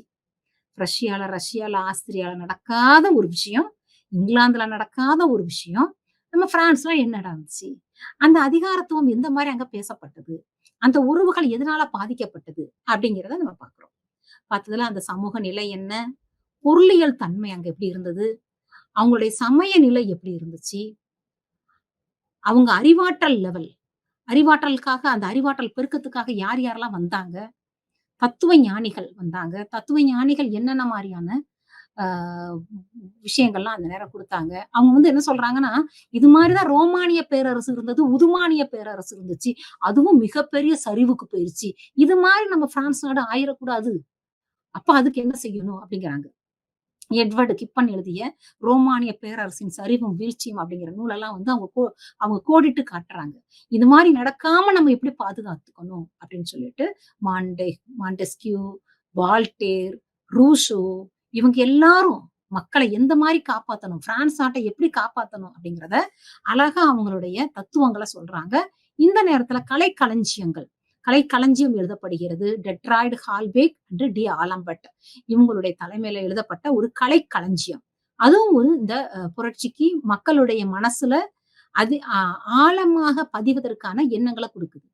ரஷ்யால, ஆஸ்திரியால நடக்காத ஒரு விஷயம், இங்கிலாந்துல நடக்காத ஒரு விஷயம், நம்ம பிரான்ஸ்ல என்ன நடந்துச்சு? அந்த அதிகாரத்துவம் எந்த மாரி அங்க பேசப்பட்டது? அந்த உறவுகள் எதனால பாதிக்கப்பட்டது? அப்படிங்கிறத நம்ம பார்க்கிறோம். பார்த்ததுல அந்த சமூக நிலை என்ன? பொருளியல் தன்மை அங்க எப்படி இருந்தது? அவங்களுடைய சமய நிலை எப்படி இருந்துச்சு? அவங்க அறிவாற்றலுக்காக அந்த அறிவாற்றல் பெருக்கத்துக்காக யார் யாரெல்லாம் வந்தாங்க? தத்துவ ஞானிகள் வந்தாங்க. தத்துவ ஞானிகள் என்னென்ன மாரியான அ விஷயங்கள்லாம் அந்த நேரம் குடுத்தாங்க. அவங்க வந்து என்ன சொல்றாங்கன்னா, "இது மாரி தான் ரோமானிய பேரரசு இருந்தது. உதுமானிய பேரரசு இருந்துச்சு. அதுவும் மிகப்பெரிய சரிவுக்கு போயிருச்சு. இது மாரி நம்ம பிரான்ஸ் நாடு ஆயிறக்கூடாது. அப்ப அதுக்கு என்ன செய்யணும்?" அப்படிங்கிறாங்க. எட்வர்ட் கிப்பன் எழுதிய ரோமானிய பேரரசின் சரிவும் வீழ்ச்சியும் அப்படிங்கிற நூலெல்லாம் வந்து அவங்க கோடிட்டு காட்டுறாங்க. இது மாரி நடக்காம நம்ம எப்படி பாதுகாத்துக்கணும் அப்படின்னு சொல்லிட்டு மாண்டே மாண்டெஸ்கியூ, வால்டேர், ரூசோ இவங்க எல்லாரும் மக்கள எந்த மாரி காப்பாத்தணும், பிரான்ஸ் நாட்ட எப்படி காப்பாத்தணும் அப்படிங்கிறத அழகா அவங்களுடைய தத்துவங்கள சொல்றாங்க. இந்த நேரத்துல கலைக்களஞ்சியம் எழுதப்படுகிறது. டெட்ராய்டு ஹால்பேக் அண்ட் டி ஆலம்பர்ட் இவங்களுடைய தலைமையில எழுதப்பட்ட ஒரு கலைக்களஞ்சியம். அதுவும் ஒரு இந்த புரட்சிக்கு மக்களுடைய மனசுல அது ஆழமாக பதிவதற்கான எண்ணங்கள குடுக்குது.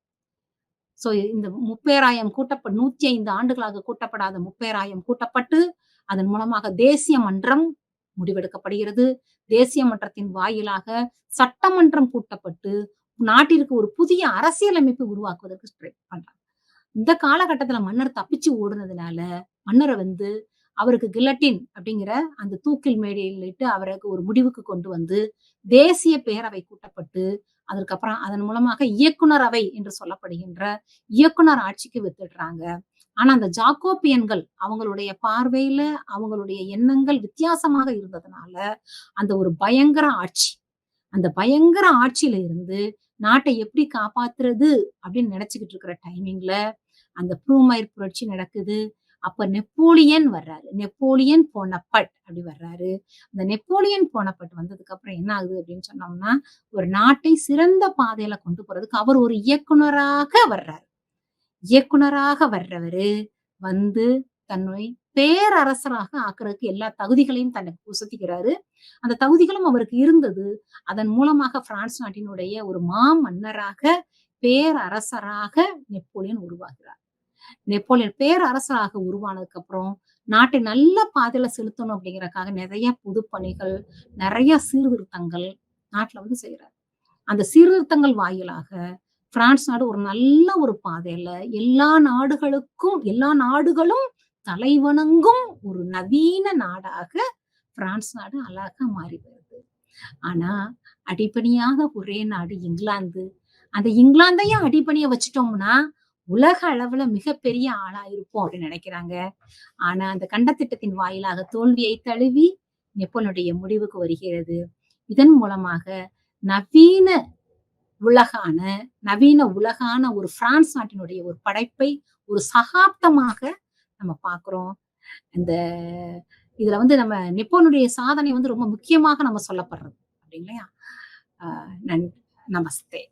சோ இந்த 30,000 105 ஆண்டுகளாக கூட்டப்படாத 30,000 கூட்டப்பட்டு, அதன் மூலமாக தேசிய மன்றம் முடிவெடுக்கப்படுகிறது. தேசிய மன்றத்தின் வாயிலாக சட்டமன்றம் கூட்டப்பட்டு, நாட்டிற்கு ஒரு புதிய அரசியலமைப்பு உருவாக்குவதற்கு ட்ரை பண்றாங்க. இந்த காலகட்டத்துல மன்னர் தப்பிச்சு ஓடுனதுனால, மன்னர வந்து அவருக்கு கில்லட்டின் அப்படிங்கிற அந்த தூக்கில் மேடையிலிட்டு அவருக்கு ஒரு முடிவுக்கு கொண்டு வந்து, தேசிய பேரவை கூட்டப்பட்டு, அதற்கப்புறம் அதன் மூலமாக இயக்குனர் அவை என்று சொல்லப்படுகின்ற இயக்குனர் ஆட்சிக்கு வித்துடுறாங்க. ஆனா அந்த ஜாக்கோபியன்கள் அவங்களுடைய பார்வையில, அவங்களுடைய எண்ணங்கள் வித்தியாசமாக இருந்ததுனால, அந்த ஒரு பயங்கர ஆட்சி. அந்த பயங்கர ஆட்சியில இருந்து நாட்டை எப்படி காப்பாத்துறது அப்படின்னு நினைச்சுக்கிட்டு இருக்கிற டைமிங்ல அந்த ப்ரூமையர் புரட்சி நடக்குது. அப்ப நெப்போலியன் வர்றாரு. நெப்போலியன் போனபர்ட் அப்படி வர்றாரு. அந்த நெப்போலியன் போனபர்ட் வந்ததுக்கு அப்புறம் என்ன ஆகுது அப்படின்னு சொன்னோம்னா, ஒரு நாட்டை சிறந்த பாதையில கொண்டு போறதுக்கு அவர் ஒரு இயக்குனராக வர்றாரு. இயக்குனராக வர்றவரு வந்து தன்னை பேரரசராக ஆக்குறதுக்கு எல்லா தகுதிகளையும் தனக்கு பொசுத்திக்கிறாரு. அந்த தகுதிகளும் அவருக்கு இருந்தது. அதன் மூலமாக பிரான்ஸ் நாட்டினுடைய ஒரு மாமன்னராக, பேரரசராக நெப்போலியன் உருவாகிறார். நெப்போலியன் பேரரசராக உருவானதுக்கு அப்புறம், நாட்டை நல்ல பாதையில செலுத்தணும் அப்படிங்கிறதுக்காக நெறைய பொதுப்பணிகள், நெறைய சீர்திருத்தங்கள் நாட்டுல வந்து செய்றாரு. அந்த சீர்திருத்தங்கள் வாயிலாக பிரான்ஸ் நாடு ஒரு நல்ல ஒரு பாதையில எல்லா நாடுகளும் தலைவணங்கும் ஒரு நவீன நாடாக பிரான்ஸ் நாடு அழகா மாறி வருது. ஆனா, அடிபணியாத ஒரே நாடு இங்கிலாந்து. அந்த இங்கிலாந்தையும் அடிபணிய வச்சுட்டோம்னா, உலக அளவுல மிகப்பெரிய ஆளா இருப்போம் அப்படின்னு நெனைக்கிறாங்க. ஆனா, அந்த கண்டத்திட்டத்தின் வாயிலாக தோல்வியை தழுவி நெப்போலியனுடைய முடிவுக்கு வருகிறது. இதன் மூலமாக நவீன உலகான நவீன உலகான ஒரு பிரான்ஸ் நாட்டினுடைய ஒரு படைப்பை ஒரு சகாப்தமாக நம்ம பார்க்கிறோம். இந்த இதுல வந்து நம்ம நிப்போனுடைய சாதனை வந்து ரொம்ப முக்கியமாக நம்ம சொல்லப்படுறது. அப்படிங்களா? அ நன் நமஸ்தே.